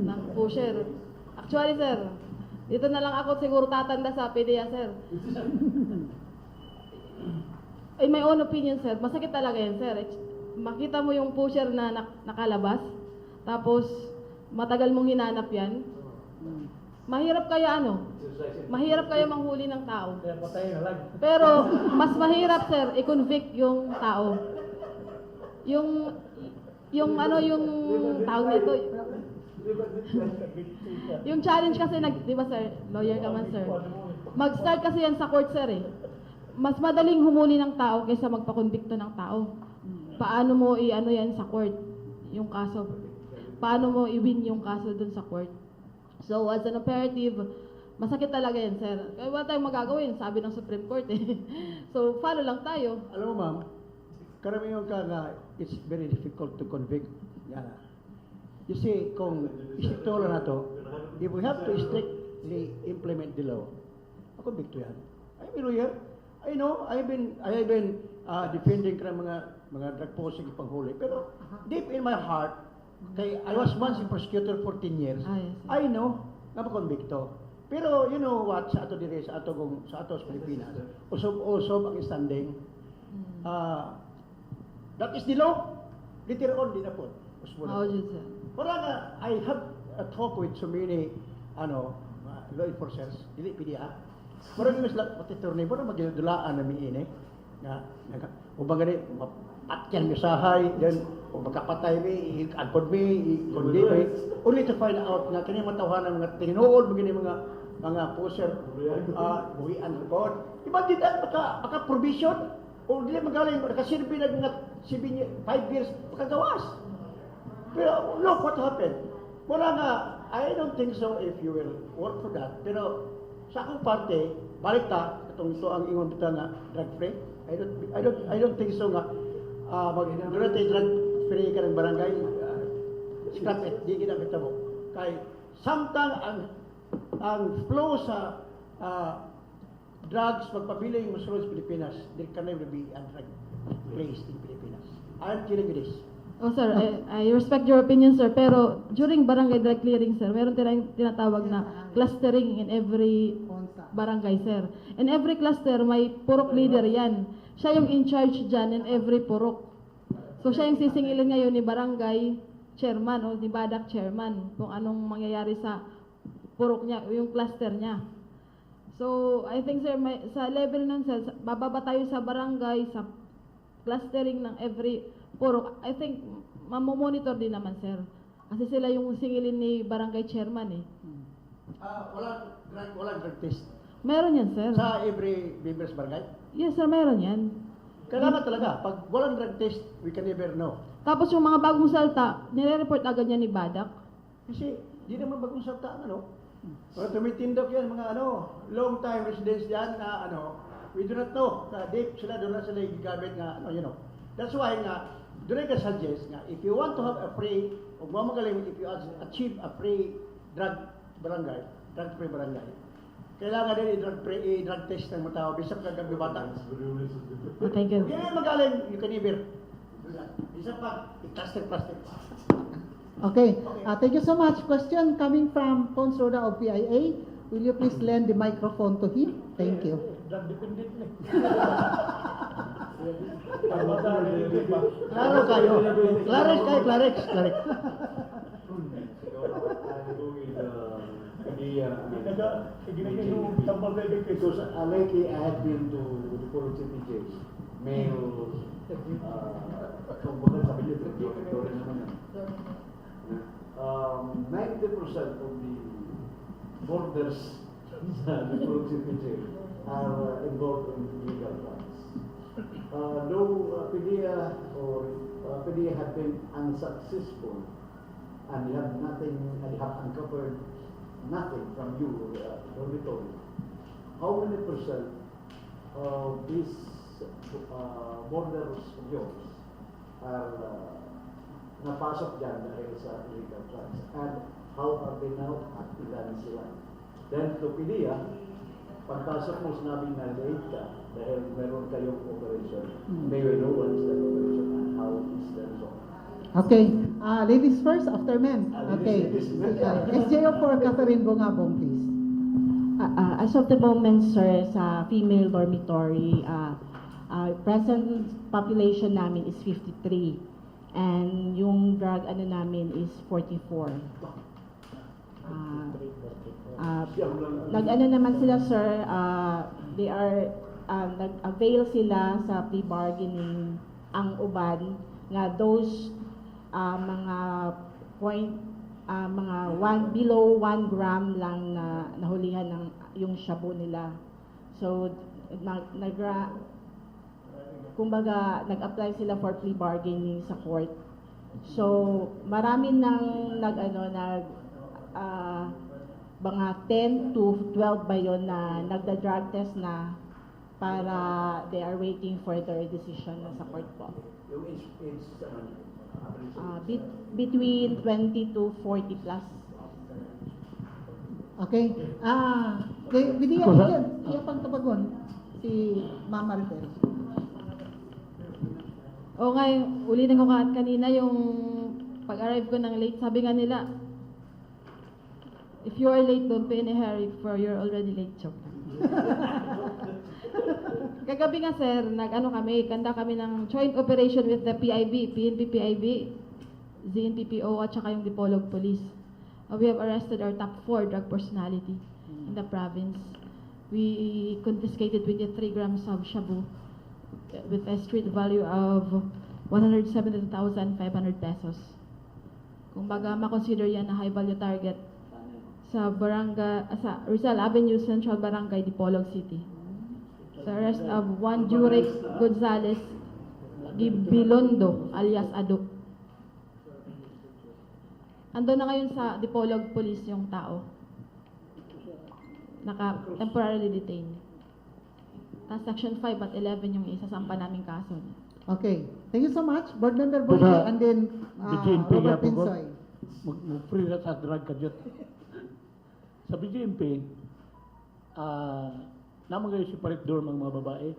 ng pusher. Actually, sir, dito na lang ako siguro tatanda sa PDEA, sir. In my own opinion, sir, masakit talaga yan, sir. Makita mo yung pusher na nakalabas, tapos matagal mong hinanap yan. Mahirap kaya mahirap kaya manghuli ng tao. Pero mas mahirap, sir, i-convict yung tao. Yung tawag nito. Yung challenge kasi di ba, sir, lawyer ka man, sir. Mag-start kasi yan sa court, sir, eh. Mas madaling humuli ng tao kaysa magpa-convicto ng tao. Paano mo yan sa court, yung kaso? Paano mo i-win yung kaso dun sa court? So, as an operative, masakit talaga yan, sir. Kaya wala tayong magagawin, sabi ng Supreme Court, eh. So, follow lang tayo. Alam mo, ma'am, karamihan ka nga, it's very difficult to convict. Yan. You see, kung istrikto lang na to, if we have to strictly implement the law, convict yan. I'm a lawyer. I know, I have been defending ka ng mga drug posing panghuli. Pero deep in my heart, Kay, I was once a prosecutor for 10 years. Ah, yes. I know, napakonbikto. Pero you know what, sa ato dire, sa ato sa Pilipinas, usob ang standing. That is the law. Later on, di na po. Oo, Jud, sir. Parang I had a talk with so many law enforcers, dili PDA. Parang yung sila, patiturni, parang magdulaan na miini. Ubang gani, mapatyan mo sahay, then, kung magkapatay mi, agpod mi, kundi mi, only to find out nga kanyang matawahan ng mga tinuod, mga poser, buhian ng God. Iba din baka provision, o dili magaling, nakasilbi na mga 5 years, makagawas. Pero look what happened. Wala nga, I don't think so if you will work for that. Pero sa akong parte, balik ta, itong ito ang ingon bita nga drug free. I don't think so nga doon tayo drug free ka ng barangay, scrap it, di kita mo. Kay samtang ang flow sa drugs pagpabili yung musulod sa Pilipinas, there can never be a drug place in Pilipinas. I'm telling you this. Oh, sir, I respect your opinion, sir, pero during barangay drug clearing, sir, meron tinatawag na clustering in every barangay, sir. In every cluster, may purok leader yan. Siya yung in charge dyan in every purok. So, siya yung sisingilin ngayon ni barangay chairman o ni badak chairman kung anong mangyayari sa purok niya, yung cluster niya. So, I think, sir, sa level nun, sir, bababa tayo sa barangay, sa clustering ng every purok. I think, mamomonitor din naman, sir. Kasi sila yung singilin ni barangay chairman, eh. Walang drug test. Meron yan, sir. Sa every members barangay? Yes, sir, meron yan. Kailangan talaga. Pag walang drug test, we can never know. Tapos yung mga bagong salta, nire-report agad niya ni Badak. Kasi, di naman bagong salta ang Para tumitindok yan, mga long time residents yan na we do not know. Sila doon na sila gigamit nga, That's why nga, doon ka suggest nga, if you want to have a free, o mamagaling, if you achieve a free drug-free barangay, kailangan din i-drug test ng mga tao, bisap ka gabi bata. Thank you. Hindi magaling, you can never. Isa pa, i-plastic. Okay, thank you so much. Question coming from Pons Roda of PIA. Will you please lend the microphone to him? Thank you. Drug-dependent na. Klaro kayo. Clarex. Because lately I have been to the Dipolog CPJ, male, kung bakit sabi niyo, Victoria naman 90% of the borders sa Dipolog CPJ are involved in illegal drugs. Though PDEA have been unsuccessful and they have uncovered nothing from you, dormitory. How many percent of these borders of yours are napasok dyan dahil sa illegal drugs? And how are they now activan sila? Then to PDEA, pagpasok mo sinabing na late ka dahil meron kayong operation. May we know what is that operation and how is the result? Okay, ladies first, after men. Okay, SJO for Catherine Bungabong, please. As of the moment, sir, sa female dormitory, present population namin is 53. And yung drug namin is 44. Naman sila, sir, they are, nag-avail sila sa plea bargaining ang uban nga those mga below 1 gram lang na nahulihan ng yung shabu nila. So kumbaga nag-apply sila for plea bargaining sa court. So marami nang mga 10 to 12 ba yun na nagda-drug test na para they are waiting for their decision sa court po. Between 20 to 40 plus. Okay. Iya pang tabagon si Mama River. O ngayon, ulitin ko kanina yung Pag-arrive ko ng late, sabi nga nila, if you are late, don't be in a hurry for you're already late. Joke. Kagabi nga sir, kanda kami ng joint operation with the PIB, PNP PIB, ZNPPO at saka yung Dipolog Police. We have arrested our top 4 drug personality in the province. We confiscated 23 grams of shabu with a street value of 172,500 pesos. Kung baga makonsider yan na high value target sa Rizal Avenue, Central Barangay, Dipolog City. The arrest of Juan Jurek Gonzalez Gibilondo alias Ado. Ando na ngayon sa Dipolog Police yung tao. Temporarily detained. Tapos Section 5 at 11 yung isasampa naming kaso. Okay. Thank you so much. Board Member Boy and then Robert Pinsoy. Mag-free na sa drug ka dyan. Sa BGMP, naman kayo separate dorm ang mga babae.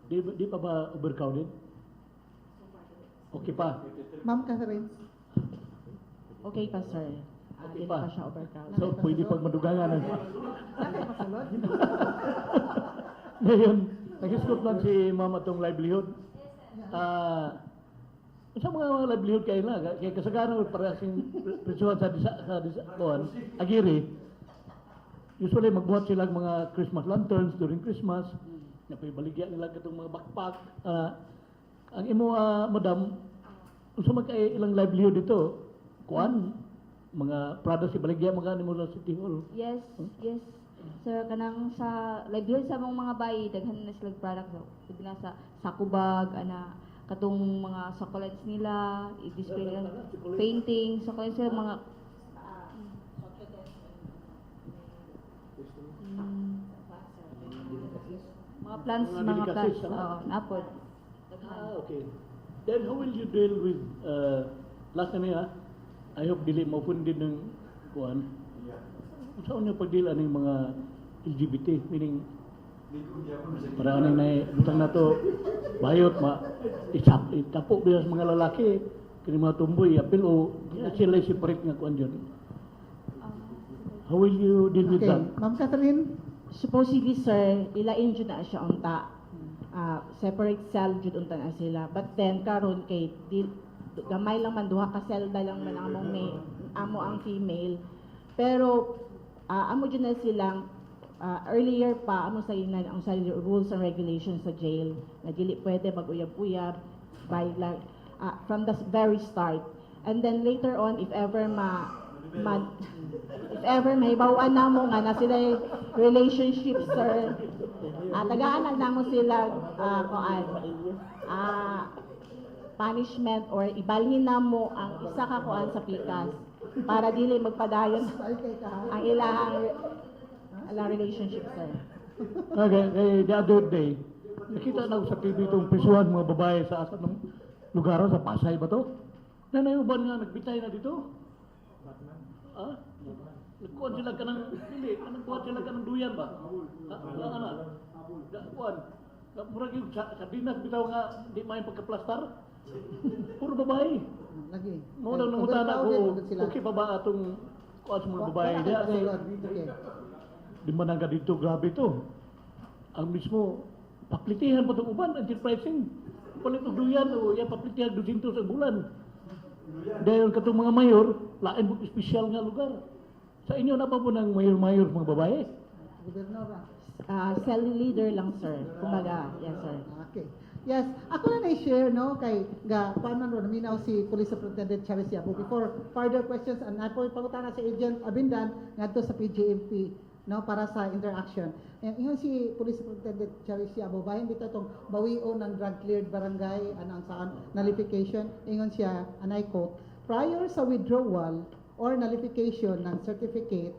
Di pa ba overcrowded? Okay pa. Ma'am Catherine. Okay pa, sir. Okay Hindi pa. pa siya overcrowded. So, pwede pag madugangan. Nakapasalod? Ngayon, nag-scoop lang si Ma'am atong livelihood. Sa mga livelihood kayo na, kaya kasagana para kasing presuhan sa Agiri, usually magbuhat sila mga Christmas lanterns during Christmas, napibaligyan nila itong mga backpack. Ang imo, madam, kung sa ilang livelihood dito, kuan, mga products ibaligyan mga animo sa City Hall. Yes, yes. Sir, kanang sa livelihood sa mga bayi, daghan na sila product. So, na sa sakubag, katong mga chocolates nila, i-display nila, painting, chocolates nila, mga plants, napod. Okay. Then how will you deal with, last time I hope dili mo din ng kuan. Saan niyo pag-deal yung mga LGBT, meaning para ano na butang na to bayot itapo bilang mga lalaki kini mga tumboy apil o sila separate nga kuan dyan. How will you deal with that? Ma'am Catherine. Supposedly, sir, ilain dyan na siya unta. Separate cell dyan unta na sila. But then, karon kay gamay lang man, duha ka selda lang man amo ang female. Pero, amo dyan na silang earlier pa, amo sa inan ang sa rules and regulations sa jail na dili pwede mag-uyab-uyab by like, from the very start. And then later on, if ever may bawaan na mo nga na sila relationship, sir, tagaan na mo sila punishment or ibalhin na mo ang isa ka kuan sa pikas para dili magpadayon ang ilang relationship, sir. Okay, the other day, nakita na sa TV itong prisuhan mga babae sa asa ng lugar sa Pasay ba to? Nanayuban nga, nagbitay na dito. Nagkuhan sila ka ng, nagkuhan sila ka ng duyan ba? Nagkuhan. Murag yung sa dinas bitaw nga, di main pagka-plastar. Puro babae. Lagi. Muna nang utana ko, okay pa ba atong kuhan sa mga babae? Di man nga dito, grabe to. Ang mismo, paplitihan pa itong uban, enterprising. Palit ng duyan, o yan, paplitihan 200 sa bulan. Dahil katong mga mayor, lain mo espesyal nga lugar. Sa inyo na pa po ng mayor-mayor mga babae? Gobernadora. Cell leader lang, sir. Kumbaga, yes, sir. Okay. Yes, ako na na-share, no, kay paano naminaw si Police Superintendent Chavez Yabo. Before further questions, and ako ipagutan na si Agent Abindan ngadto sa PGMP, no, para sa interaction. Ingon si Police Superintendent Chavez Yabo, bahin dito itong bawion ng drug-cleared barangay, ang saan, nullification. Ingon siya, and I quote, prior sa withdrawal or nullification ng certificate,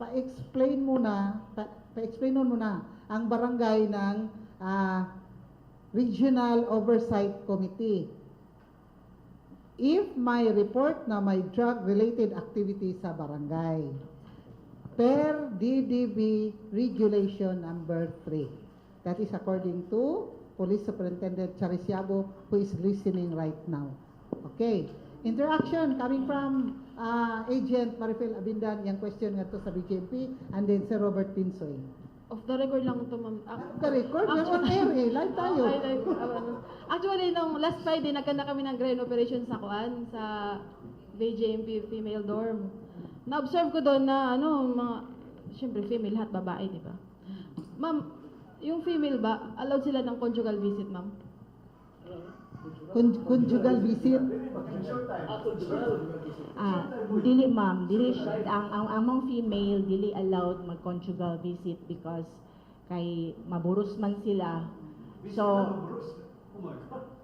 pa-explain mo na ang barangay ng Regional Oversight Committee. If may report na may drug-related activity sa barangay, per DDB Regulation number 3. That is according to Police Superintendent Charisiabo, who is listening right now. Okay. Interaction coming from Agent Marifel Abindan, yung question nga to sa BJP, and then Sir Robert Pinsoy. Off the record lang ito, ma'am. The record, you're on air eh, live tayo. Actually, nung last Friday, nagkanda kami ng grand operation sa Kuan, sa BJMP female dorm. Na-observe ko doon na, syempre female, lahat babae, di ba? Ma'am, yung female ba, allowed sila ng conjugal visit, ma'am? Conjugal visit? Dili ma'am, ang among female dili allowed mag-conjugal visit because kay maburos man sila. So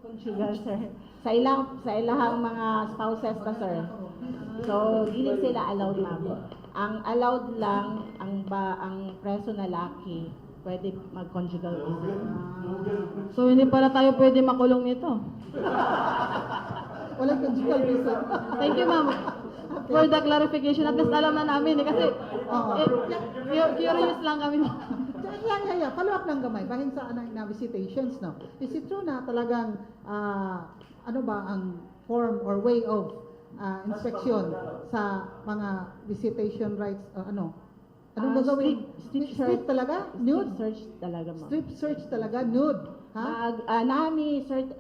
conjugal sir. Sa ilahang mga spouses ta sir. So dili sila allowed ma'am. Ang allowed lang ang preso na laki pwede mag-conjugal visit. So hindi pala tayo pwede makulong nito. Walang conjugal visit. Thank you, ma'am. For the clarification, at least alam na namin kasi curious lang kami. Yeah. Follow up lang gamay. Bahin sa na visitations, no? Is it true na talagang, ano ba ang form or way of inspection sa mga visitation rights, ano? Anong gagawin? Strip talaga? Nude? Strip search talaga, ma'am. Strip search talaga? Nude? Ha?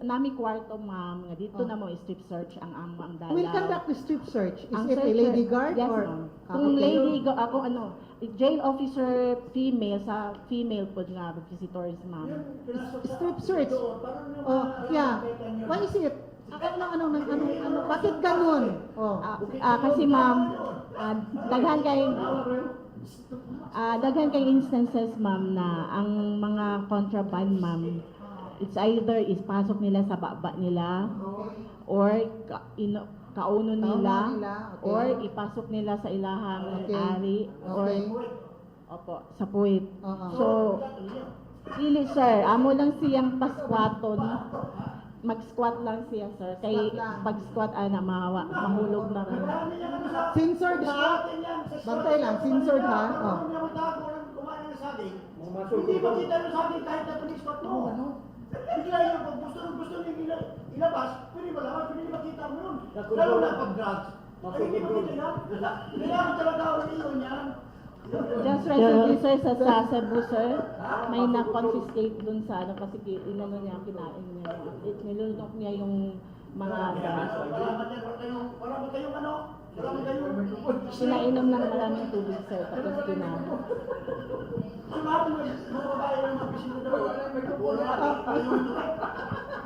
Nami kwarto, ma'am. Nga dito na mo strip search ang amang dalaw. We'll conduct the strip search. Is Ang it a searcher- lady guard yes, or? ma'am. Kung lady, ako jail officer female sa female po nga visitors, ma'am. Strip search. Oh, yeah. Why is it? Ano, bakit ganun? Oh. Kasi ma'am, daghan kay instances ma'am na ang mga contraband ma'am, it's either pasok nila sa baba nila or kauno nila okay. or ipasok nila sa ilahang Okay. ari or sa puwit. Oo. So dili sir, amo lang siyang paskwaton. Mag-squat lang siya, sir. Kay pag-squat, mahulog na rin. Censored ha? Bantay lang, censored ha? Oh. Hindi makita yung saging kahit na pag-spot mo. Bigla yung pag gusto nyo ilabas, pwede malaman, pwede makita mo yun. Lalo na pag-drugs. Hindi makita yan. Kailangan talaga ang ilo niyan. Just recently, sir, sa Cebu, sir, may na-confiscate dun sa kasi inano niya, kinain niya. Nilunok niya yung mga Wala ba kayong ano? Wala ba kayong... Sinainom lang maraming tubig, sir, tapos kinain. So lahat ng mga babae ng mga bisita daw,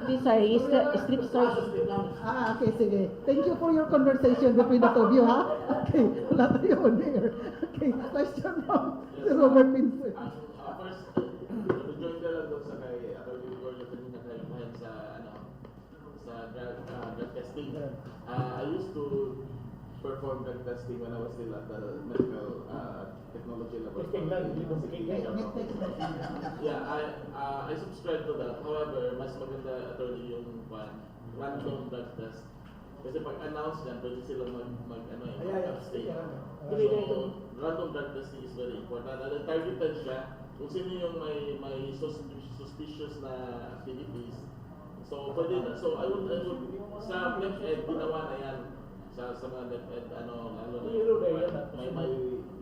Hindi, sir, strip search. Okay, sige. Thank you for your conversation between the two of you, ha? Okay, wala tayo on air. Okay, question from Robert Pinsoy. First, join ka lang doon sa kay Atty. Gordo kanina kayo kahit sa drug testing. I used to perform drug testing when I was still at the medical technology laboratory. Yeah, I subscribe to that. However, mas maganda attorney yung random drug test. Kasi pag-announce yan, pwede silang mag-abstain. So, random drug testing is very important. And targeted siya, kung sino yung may suspicious na activities. So, pwede na. So, I would sa NEPED, ginawa na yan. Sa mga NEPED, may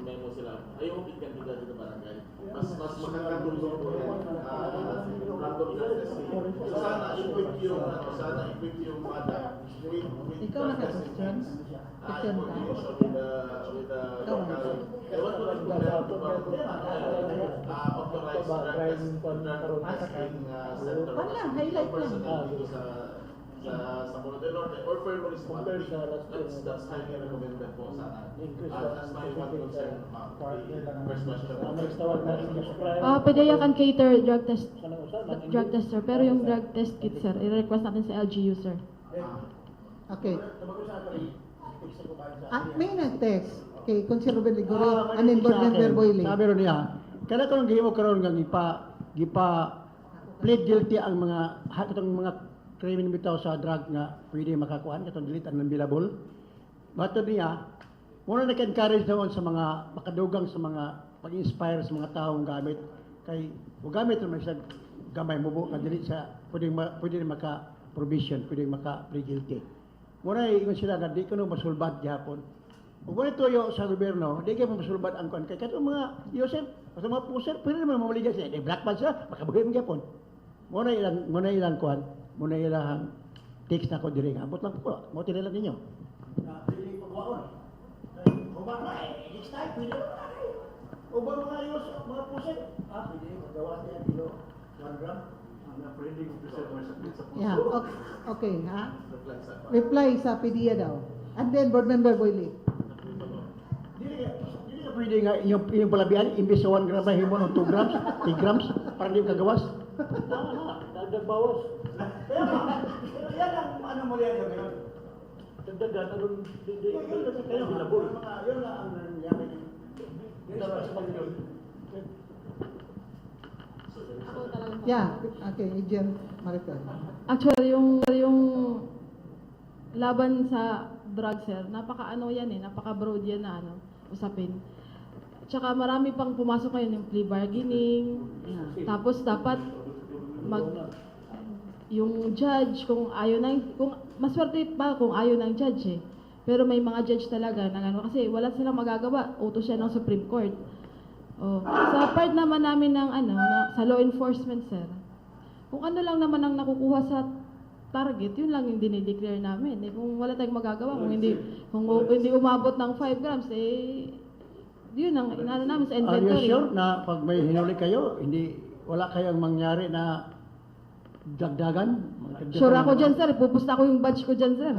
memo sila. I hope it can be done in the barangay. Mas makakatulong po yan. Random drug testing. So, sana equip yung father with Ikaw na ka-questions? Question ka? with the local. I want to recommend authorized drug testing center. Wala, highlight lang. Dito sa Coronel Norte or for municipality. That's highly recommended po sana. That's my one concern. First question. PDEA can cater drug test, sir. Pero yung drug test kit, sir, i-request natin sa LGU, sir. Okay. May nag-text kay Considerable Liguro and then Bernard Boyle. Sabi ron niya, kada ko nang gihimo karon nga gipa plead guilty ang katong mga krimen bitaw sa drug nga pwede makakuan katong delete unavailable. Matod niya, muna nag-encourage naman sa mga makadugang sa mga pag-inspire sa mga taong gamit kay ug gamit naman siya gamay mubo nga dili sa pwede maka provision, pwede maka plead guilty. Muna ingon sila nga di ko no masulbad gyapon. Ug kung ituyo sa gobyerno, di kayo masulbad ang kuan kay katong mga Yosef, sa mga puser, pwede naman mamaligan sila. Di black man sila, makabuhi mo gyapon. Muna ilang kuan, muna ilang text na ko diri nga. Abot lang po, mo tinila ninyo. Pwede pagwaon. Uban na next time pwede na. Uban mga Yosef, mga puser, pwede magawa niya kilo 1 gram. Yeah, okay, ha? Reply sa PDEA daw. And then, Board Member Boyle. Dili ka pwede nga inyong palabihan, imbes sa 1 gram na himo ng 2 grams, 3 grams, para di kagawas. Dagdag bawas. Yan ang ano mo yan ngayon. Dagdagan, anong Kaya bilabol. Yun na ang nangyari. Yeah, okay, Agent Maricel. Actually, yung laban sa drug, sir, napaka-ano yan napaka-broad yan na usapin. Tsaka marami pang pumasok ngayon yung plea bargaining. Tapos dapat yung judge kung maswerte pa kung ayaw ng judge Pero may mga judge talaga na kasi wala silang magagawa, utos siya ng Supreme Court. Sa part naman namin ng sa law enforcement, sir. Kung ano lang naman ang nakukuha sa target, yun lang yung dinideclare namin. Kung wala tayong magagawa, kung hindi umabot ng 5 grams, yun ang inano namin sa inventory. Are you sure na pag may hinuli kayo, wala kayong mangyari na dagdagan? Sure ako dyan, sir. Pupusta ko yung badge ko dyan, sir.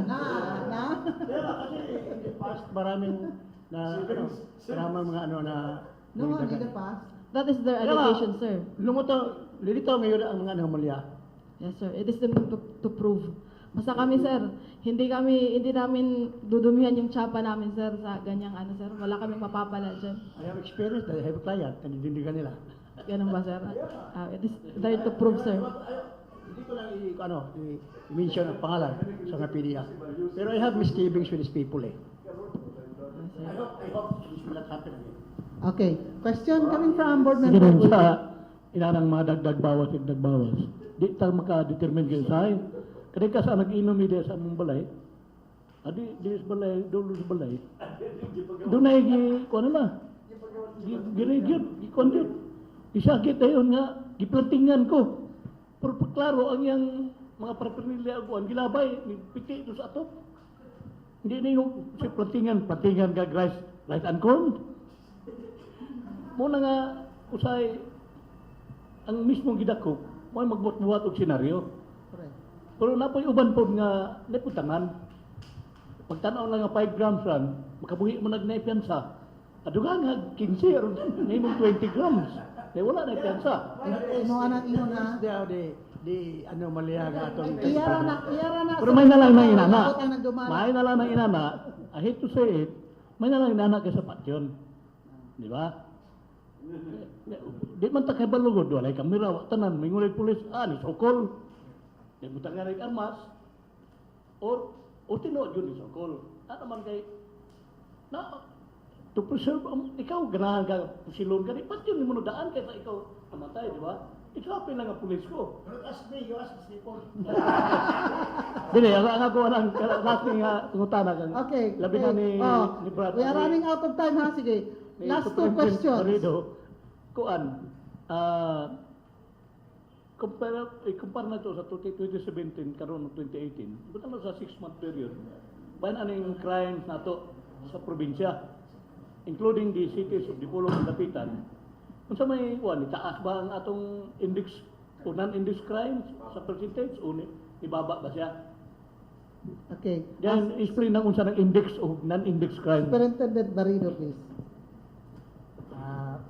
Kasi in the past, maraming mga na No, hindi na pass. That is their allegation, sir. Lilitaw ngayon ang mga anomalya. Yes, sir. It is them to prove. Basta kami, sir, hindi namin dudumihan yung tsapa namin, sir, sa ganyang sir. Wala kaming mapapala dyan. I have experience that I have a client, nanindigan nila. Ganun ba, sir? It is there to prove, sir. Hindi ko lang i-mention ang pangalan sa mga PDEA. Pero I have misgivings with these people I hope this will not happen again. Okay. Question coming from Board Member. Sige sa inanang mga dagdag bawas. Di tayo maka-determine kayo sa akin. Kaya ka sa nag-inom ide sa among balay. Adi, di sa balay, doon sa balay. Doon na kuha na giregyot, gikondyot. Isakit ayon nga, giplantingan ko. Pero klaro, ang yung mga parapernilya aguan, gilabay, piti ito sa ato. Hindi na yung si plantingan ka rice and corn. Muna nga, usay, ang mismong gidako, may magbuhat-buhat og senaryo. Pero napoy uban po nga, naputangan. Pagtanaw lang nga 5 grams ran, makabuhi mo nag-naipiansa. Aduga nga, 15 or naimong 20 grams. Kaya wala na ipiansa. Di anomalya nga atong Iyara na. Pero may nalang na inana. May nalang na inana. I hate to say it, may nalang inana ka sa patyon. Di ba? Di man ta kay balugod, walay kamera, tanan, may ngulay pulis, ni sokol. Di mo ta nga armas. Or tinood yun ni sokol. Ano man kay, to preserve, ikaw, ganahan ka, pusilon ka, patyon ni mo daan kaysa ikaw namatay, di ba? Ikapin lang ang pulis ko. Don't ask me, you ask the people. Dili, ako ang last nga tungutana kang Okay. labi na ni Brad. We are running out of time, ha? Sige. Last 2 questions. Kuan, compare na ito sa 2017 karon ng 2018. Buta na sa 6-month period. Bayan aning crimes na ito sa probinsya, including the cities of Dipolog and Kapihan. Kung sa may itaas ba ang atong index o non-index crimes sa percentage o ibaba ba siya? Okay. Yan, explain na kung saan ang index o non-index crimes. Superintendent Barino, please.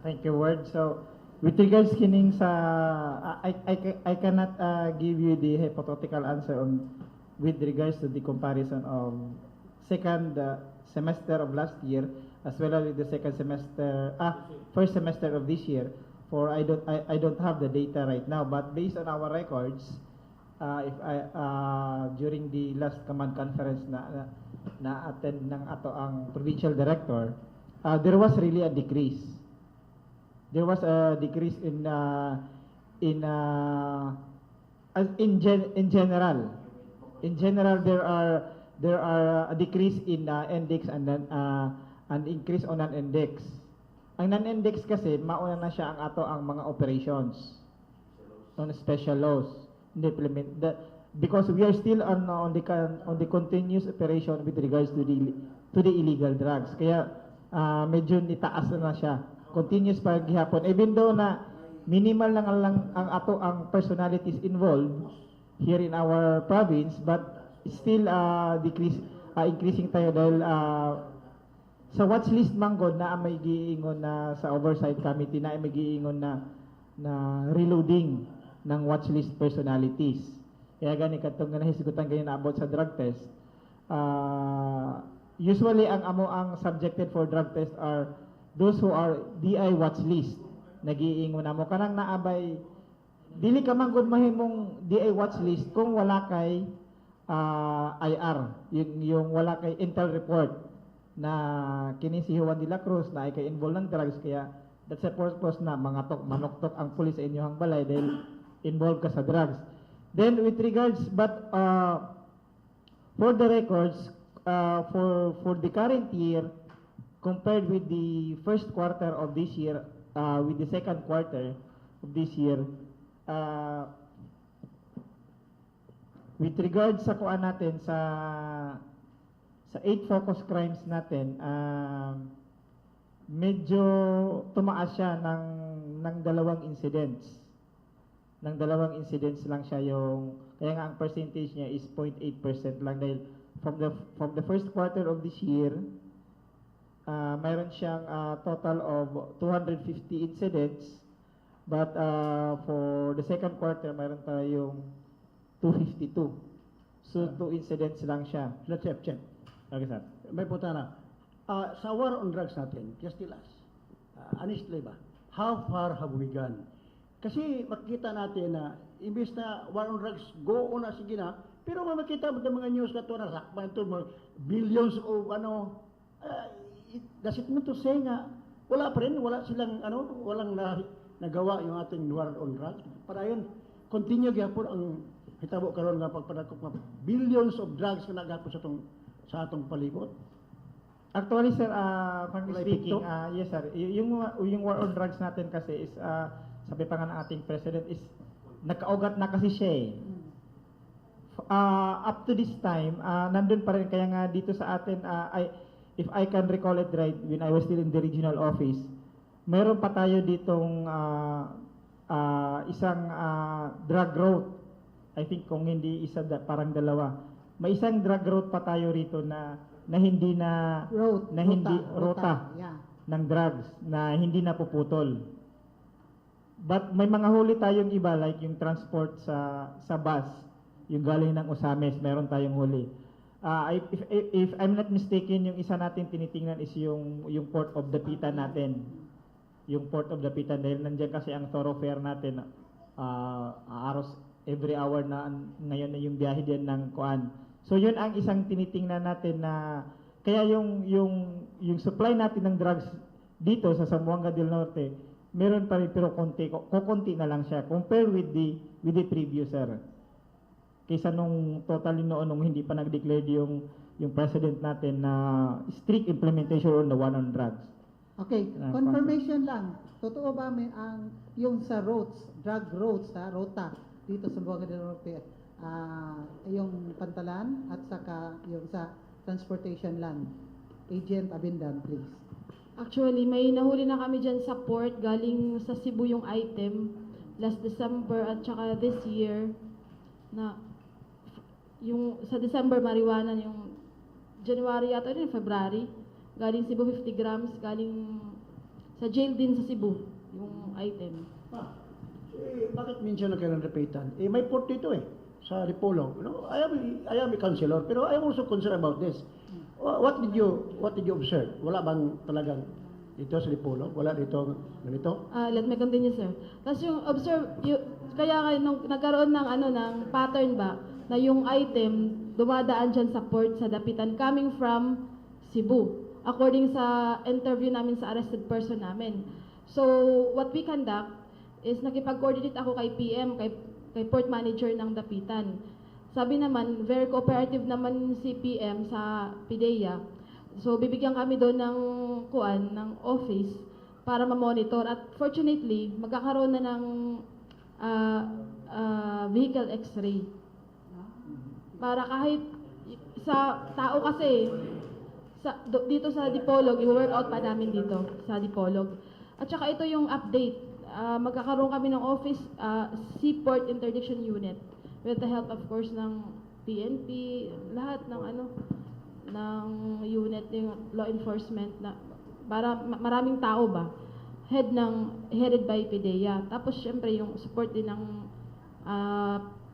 Thank you, Ward. So, with regards kining sa, I cannot give you the hypothetical answer with regards to the comparison of second semester of last year as well as the first semester of this year. For I don't have the data right now, but based on our records, during the last command conference na attend ng ato ang provincial director, there was really a decrease. There was a decrease in general. In general, there are a decrease in index and then an increase on non-index. Ang non-index kasi mauna na siya ang mga operations on special laws because we are still on the continuous operation with regards to the illegal drugs. Kaya medyo nitaas na siya. Continuous pa gihapon, even though na minimal lang ang personalities involved here in our province, but still increasing tayo dahil sa watch list manggod na may giingon na sa oversight committee na may giingon na reloading ng watch list personalities. Kaya gani katong nahisigutan ganyan na about sa drug test. Usually ang subjected for drug test are those who are DI watch list. Nagiingon na mo kanang naabay dili ka manggod mahimong DI watch list kung wala kay IR, yung wala kay intel report na kini si Juan de la Cruz na ay kay involved ng drugs, kaya that's a purpose na manoktok ang pulis sa inyong balay dahil involved ka sa drugs. Then with regards for the records for the current year compared with the first quarter of this year with the second quarter of this year, with regards sa kuan natin sa 8 focus crimes natin, medyo tumaas siya ng dalawang incidents. Ng dalawang incidents lang siya kaya nga ang percentage niya is 0.8% lang dahil from the first quarter of this year, mayroon siyang total of 250 incidents, but for the second quarter, mayroon tayong 252. So, 2 incidents lang siya. Let's check. Okay, sir. May punta na. Sa war on drugs natin, just tell us, honestly ba, how far have we gone? Kasi makikita natin na, imbes na war on drugs, go on na, sige na, pero makikita mo ng mga news na ito, nasakpan ito, billions of does it mean to say nga, wala pa rin, wala silang, walang nagawa yung ating war on drugs. Para yun, continue gyapon ang hitabo karon nga pagpadakop nga billions of drugs na nagapon sa atong palibot. Actually, sir, frankly speaking, yes, sir, yung war on drugs natin kasi is, sabi pa nga ng ating president is, nakaugat na kasi siya eh. Up to this time, nandun pa rin, kaya nga dito sa atin, if I can recall it right, when I was still in the regional office, mayroon pa tayo ditong isang drug route. I think kung hindi isa, parang dalawa. May isang drug route pa tayo rito na hindi na rota yeah, ng drugs na hindi na puputol. But may mga huli tayong iba like yung transport sa bus, yung galing ng Usames, meron tayong huli. If I'm not mistaken, yung isa natin tinitingnan is yung Port of Dapitan natin. Yung Port of Dapitan dahil nandiyan kasi ang thoroughfare natin, aros every hour na ngayon na yung biyahe din ng kuan. So yun ang isang tinitingnan natin na kaya yung supply natin ng drugs dito sa Zamboanga del Norte, meron pa rin pero konti na lang siya compared with the previous year. Kaysa nung totally noon nung hindi pa nag-declare yung president natin na strict implementation on the war on drugs. Okay, confirmation lang. Totoo ba yung sa roads, drug roads, rota dito sa Zamboanga del Norte, yung pantalan at saka yung sa transportation land? Agent Abindan, please. Actually, may nahuli na kami dyan sa port, galing sa Cebu yung item, last December at saka this year, na yung sa December marijuana, yung January yata rin, February, galing Cebu 50 grams, galing sa jail din sa Cebu, yung item. Bakit minsan na kailan repeatan? May port dito sa Dipolog. I am a counselor, pero I am also concerned about this. What did you observe? Wala bang talagang dito sa Dipolog? Wala dito ganito? Let me continue, sir. Tapos yung kaya nung nagkaroon ng pattern ba na yung item dumadaan dyan sa port sa Dapitan coming from Cebu according sa interview namin sa arrested person namin. So what we conduct is nakipag-coordinate ako kay PM, kay port manager ng Dapitan. sabi naman, very cooperative naman si PM sa PIDEA. So, bibigyan kami doon ng office para ma-monitor. At fortunately, magkakaroon na ng vehicle x-ray. Para kahit sa tao kasi, dito sa Dipolog, i-work out pa namin dito sa Dipolog. At saka ito yung update. Magkakaroon kami ng office, Seaport Interdiction Unit, with the help of course ng PNP, lahat ng ng unit, yung law enforcement na para maraming tao ba, headed by PIDEA. Tapos syempre yung support din ng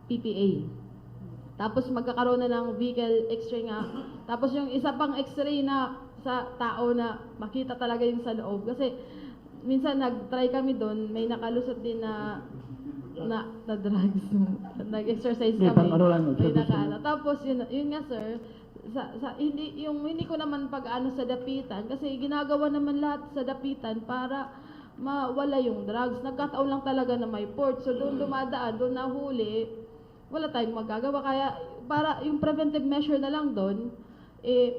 PPA. Tapos magkakaroon na ng vehicle x-ray nga. Tapos yung isa pang x-ray na sa tao na makita talaga yung sa loob. Kasi minsan nag-try kami doon, may nakalusot din na drugs. Nag-exercise kami. May Tapos yun nga sir, hindi ko naman pag-ano sa dapitan kasi ginagawa naman lahat sa dapitan para mawala yung drugs. Nagkataon lang talaga na may port. So doon dumadaan, doon nahuli, wala tayong magagawa. Kaya para yung preventive measure na lang doon,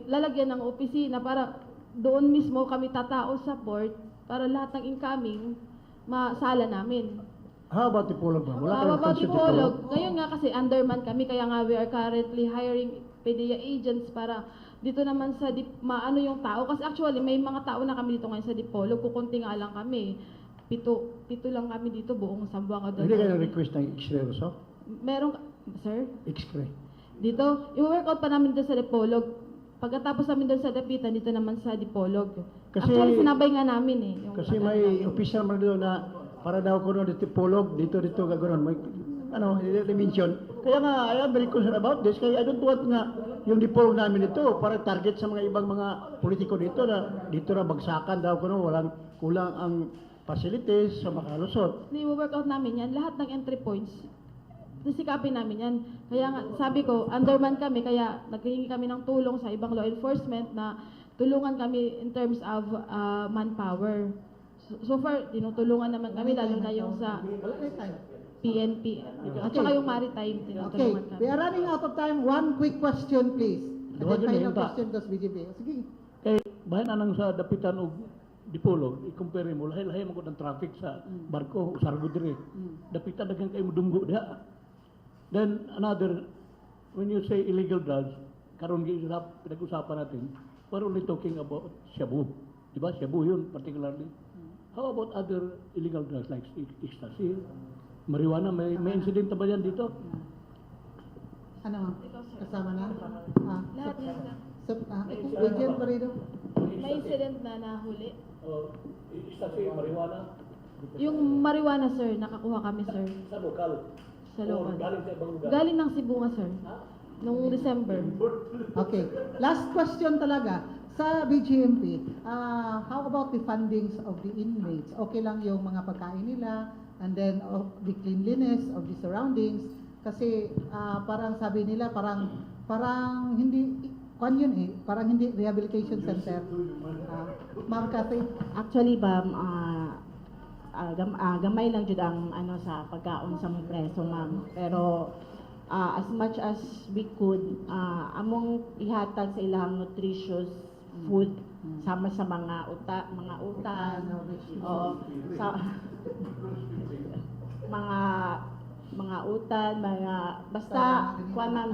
lalagyan ng opisina para doon mismo kami tatao sa port para lahat ng incoming masala namin. How about Dipolog ba? Wala How kayong about concept Dipolog? Ngayon nga kasi underman kami, kaya nga we are currently hiring PDEA agents para dito naman sa maano yung tao. Kasi actually may mga tao na kami dito ngayon sa Dipolog, kukunti nga lang kami. Pito lang kami dito buong Zamboanga. Hindi kayo request ng X-ray also? Meron, sir? X-ray. Dito, i-workout pa namin dito sa Dipolog. Pagkatapos namin doon sa Dapitan, dito naman sa Dipolog. Kasi, actually, sinabay nga namin eh. Yung kasi may official man doon na para daw ko doon Dipolog, dito gano'n. May, dimension. Kaya nga, I am very concerned about this. Kaya I don't want nga yung Dipolog namin ito para target sa mga ibang mga politiko dito na bagsakan daw ko walang kulang ang facilities sa makalusot. I-workout namin yan. Lahat ng entry points, sisikapin namin yan. Kaya nga, sabi ko, underman kami, kaya naghihingi kami ng tulong sa ibang law enforcement na tulungan kami in terms of manpower. So far, tinutulungan naman kami, lalo na yung sa PNP. At saka yung maritime, tinutulungan kami. We are running out of time. One quick question, please. And then final question to BGP. Sige. Kay bahin anang sa dapitan og Dipolog, i-compare mo lahi-lahi mo ng traffic sa barko usar go dire. Dapitan daghang kay mudunggo diha. Then another, when you say illegal drugs, karon pinag-usapan natin, we're only talking about shabu. Diba? Shabu yun particularly. How about other illegal drugs like ecstasy, marijuana? May incident ba yan dito? Ano? Kasama na? Lahat yan. Agent pa rin. May incident na nahuli. Ecstasy, marijuana? Yung marijuana, sir, nakakuha kami, sir. Sa lokal? Sa lokal. Galing sa ibang lugar? Galing ng Cebu nga, sir. Noong December. Okay. Last question talaga. Sa BGMP, how about the fundings of the inmates? Okay lang yung mga pagkain nila and then the cleanliness of the surroundings? Kasi parang sabi nila, parang hindi, parang hindi rehabilitation center. Ma'am Cathy? Actually, ma'am, gamay lang jud ang sa pagkaon sa mga preso, ma'am. Pero as much as we could, among ihatag sa ilang nutritious food sama sa mga utan, sa mga utan, basta kuan man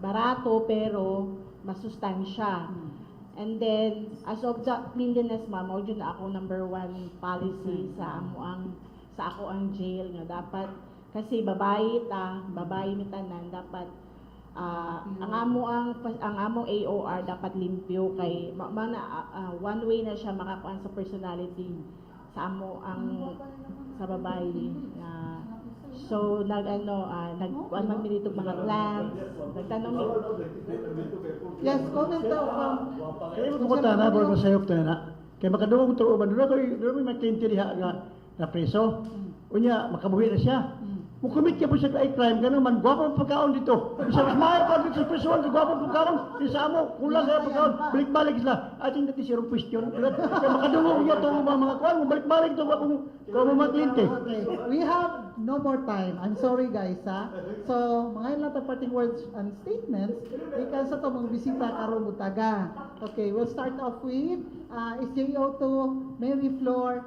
barato pero masustansya. And then, as of the cleanliness, ma'am, mao na ako number 1 policy sa ako ang jail nga dapat kasi babae mi tanan dapat ang among AOR dapat limpyo kay one way na siya makakuan sa personality sa sa babae. So nagkuan man mi dito mga plans, nagtanong mi. Yes, comment daw. Kaya mo ko na for sa sayop na. Kay makadungog tuo ba duro may makinti diha nga na preso. Unya makabuhi na siya. Mukumit ka po sa crime, gano'n man, gwapong pagkaon dito. Isa mas mahal pa dito sa prisuan, sa gwapong pagkaon, isa mo, kulang kaya pagkaon, balik-balik sila. I think that is your question. Kaya makadungog niya ito mga kuwan, balik-balik ito kung mga kliyente. Okay, we have no more time. I'm sorry guys, ha? So, mga ilang parting words and statements, ikan sa ito mga bisita karong butaga. Okay, we'll start off with SJO to Mary Flor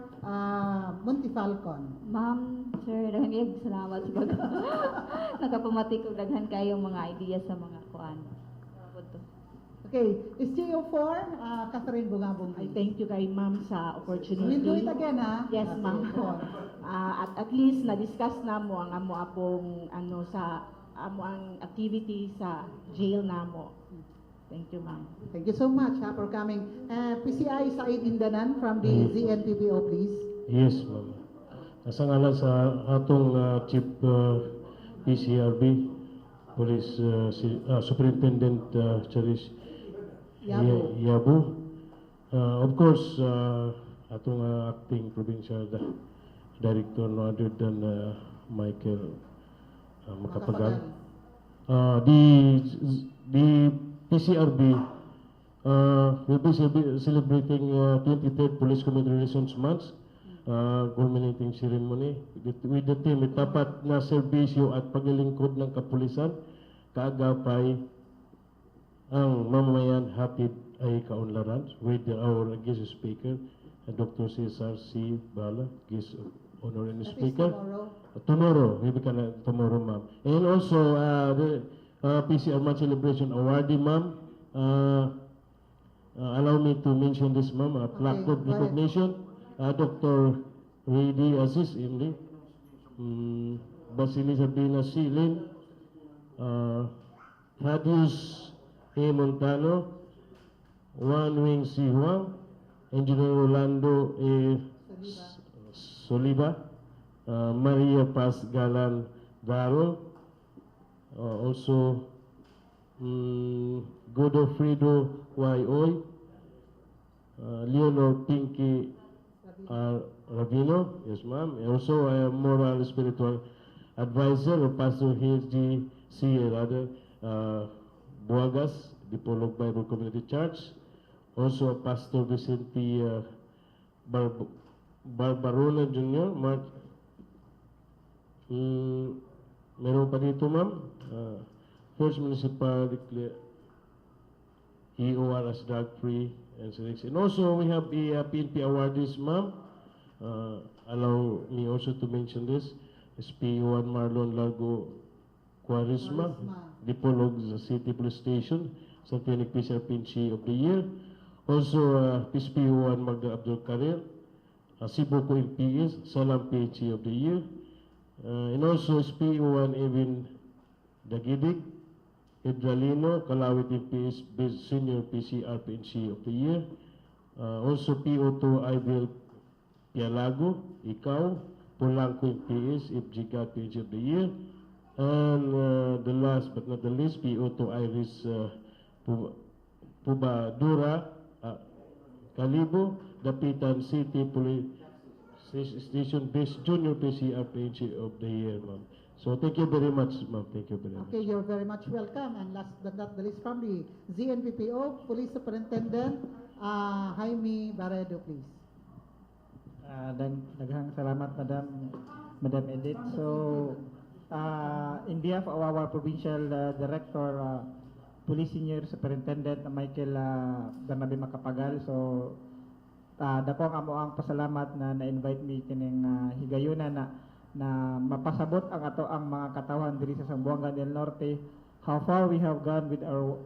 Montifalcon. Ma'am, sir, dahil salamat sa baga. Nakapamatik og daghan kayong mga ideas sa mga kuan. Okay, SJO4, Catherine Bungabong. I thank you kay ma'am sa opportunity. We'll do it again, ha? Yes, ma'am. At least na-discuss na mo ang amo apong ano sa amo ang activity sa jail namo. Thank you, ma'am. Thank you so much for coming. PCI Said Indanan from the ZNPPO, please. Yes, ma'am. Sa ngalan sa atong Chief PCRB, Police Superintendent Charis Yabu. Of course, atong acting provincial director, no other than Michael Makapagal. The PCRB will be celebrating 23rd Police Community Relations Month, culminating ceremony with the team. Tapat na serbisyo at paglilingkod ng kapulisan, kaagapay ang mamamayan hatid ay kaunlaran with our guest speaker, Dr. Cesar C. Bala, guest honorary speaker. Tomorrow, maybe tomorrow, ma'am. And also, the PCR Month Celebration awardee, ma'am. Allow me to mention this, ma'am. Plaque of recognition. Dr. Rady Aziz Imli, Basili Sabina Silin, Thaddeus A. Montano, Juan Wing Si Huang, Engineer Rolando A. Soliva, Maria Paz Galan Daro, also Godofredo Y. Oy, Leonor Pinky Ravino, yes ma'am. Also I am moral spiritual advisor of Pastor H.G. C. Buagas, Dipolog Bible Community Church. Also Pastor Vicente Barbarona Jr. Meron pa dito, ma'am. First Municipal declare EOR as drug-free and selection. And also we have the PNP awardees, ma'am. Allow me also to mention this. SP1 Marlon Largo Quaresma, Dipolog City Police Station, Santiago PCR PNC of the Year. Also SP1 Magda Abdul Karir, Cebu MPS, Salam PNC of the Year. And also SP1 Evin Dagidig, Hidralino, Kalawit MPS Senior PCR PNC of the Year. Also PO2 Ivil Pialago, Ikaw, Polanco MPS, FGCAT PNC of the Year. And the last but not the least, PO2 Iris Pubadura Kalibo, Dapitan City Police Station Base Junior PCR PNC of the Year, ma'am. So thank you very much, ma'am. Thank you very much. Okay, you're very much welcome. And last but not the least, from the ZNPPO, Police Superintendent Jaime Barredo, please. Daghang salamat, Madam Edith. So, in behalf of our Provincial Director, Police Senior Superintendent Michael Bernabe Makapagal, so dako ang amo ang pasalamat na na-invite me kining higayuna na mapasabot ang ato ang mga katawan diri sa Zamboanga del Norte, how far we have gone with our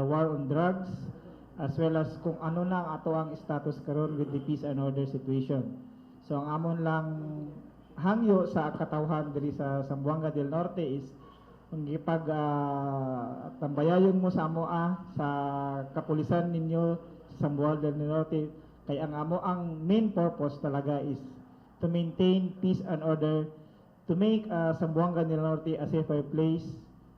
war on drugs, as well as kung ano na ang ato ang status karon with the peace and order situation. So ang amon lang hangyo sa katawhan diri sa Zamboanga del Norte is kung gipag tambayayon mo sa amoa sa kapulisan ninyo sa Zamboanga del Norte, kay ang amo ang main purpose talaga is to maintain peace and order, to make Zamboanga del Norte a safer place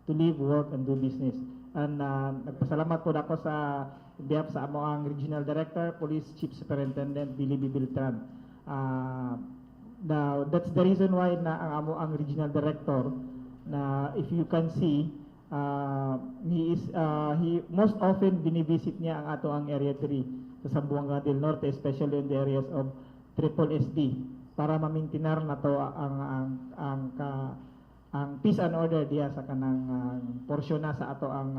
to live, work, and do business. And nagpasalamat po ako sa behalf sa amo ang Regional Director, Police Chief Superintendent Billy B. Beltran. that's the reason why na ang amo ang regional director na if you can see he most often binivisit niya ang ato ang area 3 sa Zamboanga del Norte, especially in the areas of Triple SD, para mamintinar na to ang peace and order diya sa kanang porsyon na sa ato ang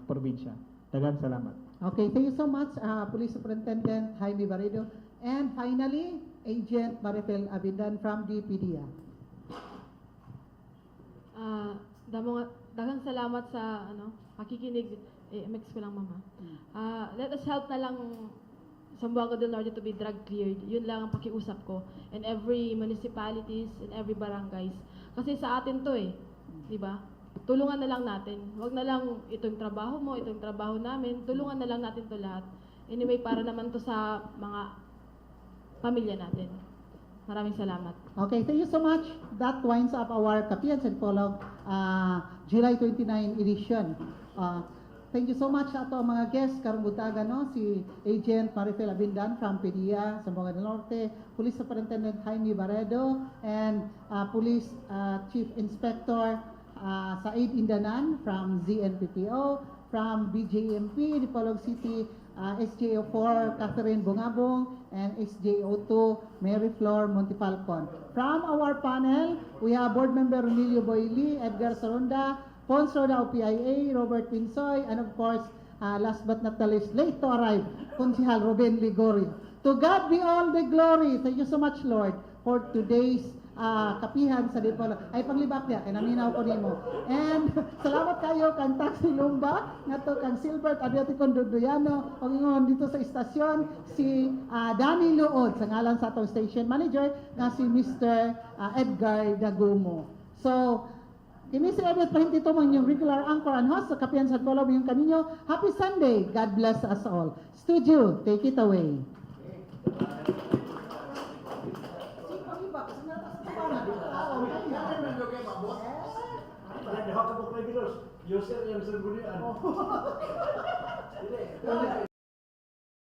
probinsya. Daghang salamat. Okay, thank you so much, Police Superintendent Jaime Barredo. And finally, Agent Marifel Abindan from DPDA. Daghang salamat sa pakikinig. Mix ko lang, mama. Let us help na lang Zamboanga del Norte to be drug cleared. Yun lang ang pakiusap ko. In every municipalities, in every barangays. Kasi sa atin to di ba? Tulungan na lang natin. Huwag na lang itong trabaho mo, itong trabaho namin. Tulungan na lang natin to lahat. Anyway, para naman to sa mga pamilya natin. Maraming salamat. Okay, thank you so much. That winds up our Kapihan sa Dipolog July 29 edition. Thank you so much sa ato mga guests karong butaga, no? Si Agent Marifel Abindan from PDEA, Zamboanga del Norte, Police Superintendent Jaime Barredo, and Police Chief Inspector Said Indanan from ZNPPO, from BJMP, Dipolog City, SJO4, Catherine Bungabong, and SJO2, Mary Flor Montipalcon. From our panel, we have Board Member Emilio Boyli, Edgar Saronda, Pons Roda of PIA, Robert Pinsoy, and of course, last but not the least, late to arrive, Konsihal Ruben Ligorio. To God be all the glory. Thank you so much, Lord, for today's Kapihan sa Dipolog. Ay, panglibak niya, kaya naminaw ko nimo. And salamat kayo kang Taxi Lumba, nga to kang Silbert Adriaticon Duduyano, o ingon dito sa istasyon, si Danny Luod, sa ngalan sa atong station manager, nga si Mr. Edgar Dagumo. So, kini si Edward Pahintito, yung regular anchor and host sa Kapihan sa Dipolog, yung kaninyo. Happy Sunday. God bless us all. Studio, take it away. User yang sembunyian.